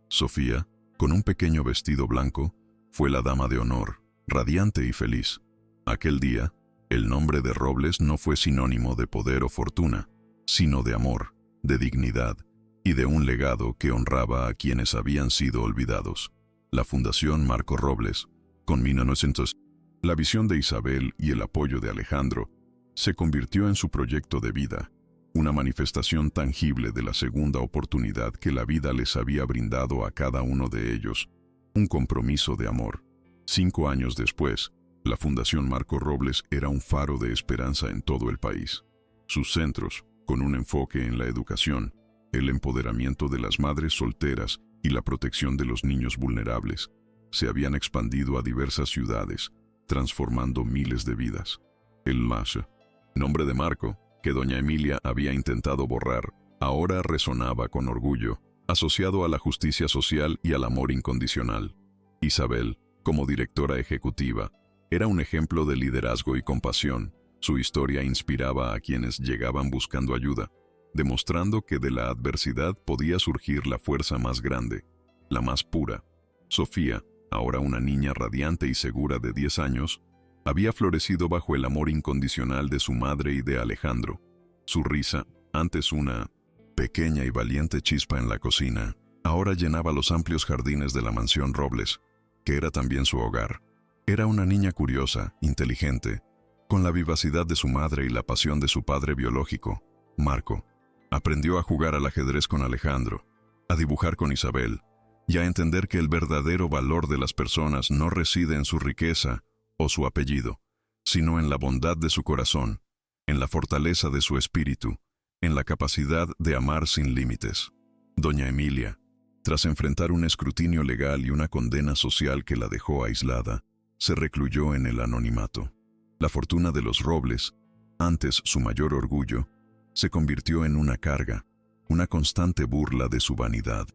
A: Sofía, con un pequeño vestido blanco, fue la dama de honor, radiante y feliz. Aquel día, el nombre de Robles no fue sinónimo de poder o fortuna, sino de amor, de dignidad y de un legado que honraba a quienes habían sido olvidados. La Fundación Marco Robles, con 1900, la visión de Isabel y el apoyo de Alejandro, se convirtió en su proyecto de vida, una manifestación tangible de la segunda oportunidad que la vida les había brindado a cada uno de ellos, un compromiso de amor. 5 años después, la Fundación Marco Robles era un faro de esperanza en todo el país. Sus centros, con un enfoque en la educación, el empoderamiento de las madres solteras y la protección de los niños vulnerables, se habían expandido a diversas ciudades, transformando miles de vidas. El Masha, nombre de Marco, que doña Emilia había intentado borrar, ahora resonaba con orgullo, asociado a la justicia social y al amor incondicional. Isabel, como directora ejecutiva, era un ejemplo de liderazgo y compasión. Su historia inspiraba a quienes llegaban buscando ayuda, demostrando que de la adversidad podía surgir la fuerza más grande, la más pura. Sofía, ahora una niña radiante y segura de 10 años, había florecido bajo el amor incondicional de su madre y de Alejandro. Su risa, antes una pequeña y valiente chispa en la cocina, ahora llenaba los amplios jardines de la mansión Robles, que era también su hogar. Era una niña curiosa, inteligente, con la vivacidad de su madre y la pasión de su padre biológico, Marco. Aprendió a jugar al ajedrez con Alejandro, a dibujar con Isabel, y a entender que el verdadero valor de las personas no reside en su riqueza o su apellido, sino en la bondad de su corazón, en la fortaleza de su espíritu, en la capacidad de amar sin límites. Doña Emilia, tras enfrentar un escrutinio legal y una condena social que la dejó aislada, se recluyó en el anonimato. La fortuna de los Robles, antes su mayor orgullo, se convirtió en una carga, una constante burla de su vanidad.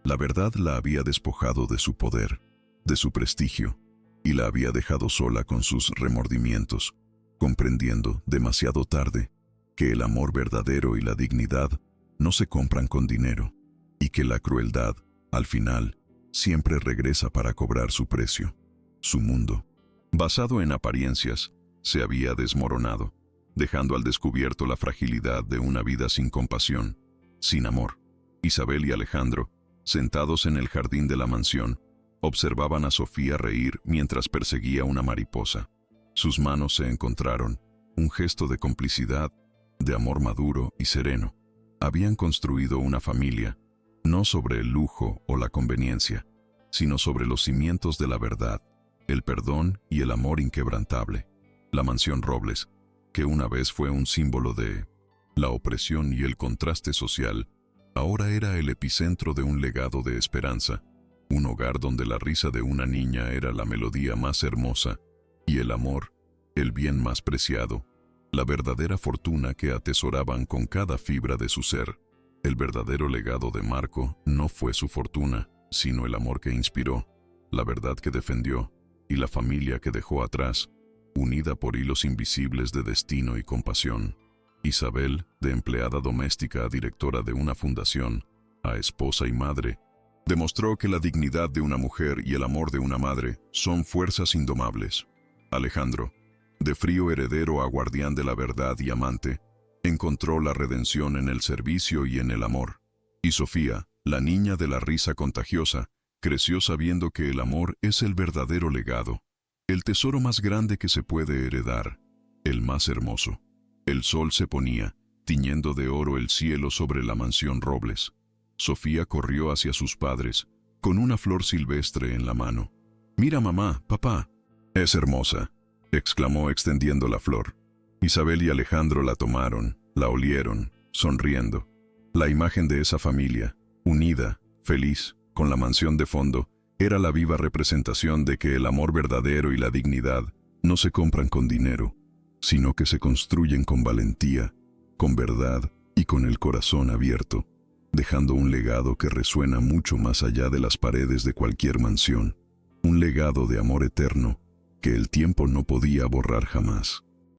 A: La verdad la había despojado de su poder, de su prestigio, y la había dejado sola con sus remordimientos, comprendiendo, demasiado tarde, que el amor verdadero y la dignidad no se compran con dinero, y que la crueldad, al final, siempre regresa para cobrar su precio. Su mundo, basado en apariencias, se había desmoronado, dejando al descubierto la fragilidad de una vida sin compasión, sin amor. Isabel y Alejandro, sentados en el jardín de la mansión, observaban a Sofía reír mientras perseguía una mariposa. Sus manos se encontraron, un gesto de complicidad, de amor maduro y sereno. Habían construido una familia, no sobre el lujo o la conveniencia, sino sobre los cimientos de la verdad, el perdón y el amor inquebrantable. La mansión Robles, que una vez fue un símbolo de la opresión y el contraste social, ahora era el epicentro de un legado de esperanza, un hogar donde la risa de una niña era la melodía más hermosa y el amor, el bien más preciado, la verdadera fortuna que atesoraban con cada fibra de su ser. El verdadero legado de Marco no fue su fortuna, sino el amor que inspiró, la verdad que defendió y la familia que dejó atrás, unida por hilos invisibles de destino y compasión. Isabel, de empleada doméstica a directora de una fundación, a esposa y madre, demostró que la dignidad de una mujer y el amor de una madre son fuerzas indomables. Alejandro, de frío heredero a guardián de la verdad y amante, encontró la redención en el servicio y en el amor. Y Sofía, la niña de la risa contagiosa, creció sabiendo que el amor es el verdadero legado, el tesoro más grande que se puede heredar, el más hermoso. El sol se ponía, tiñendo de oro el cielo sobre la mansión Robles. Sofía corrió hacia sus padres, con una flor silvestre en la mano. «Mira, mamá, papá». «Es hermosa», exclamó extendiendo la flor. Isabel y Alejandro la tomaron, la olieron, sonriendo. La imagen de esa familia, unida, feliz, con la mansión de fondo, era la viva representación de que el amor verdadero y la dignidad no se compran con dinero, sino que se construyen con valentía, con verdad y con el corazón abierto, dejando un legado que resuena mucho más allá de las paredes de cualquier mansión, un legado de amor eterno que el tiempo no podía borrar jamás.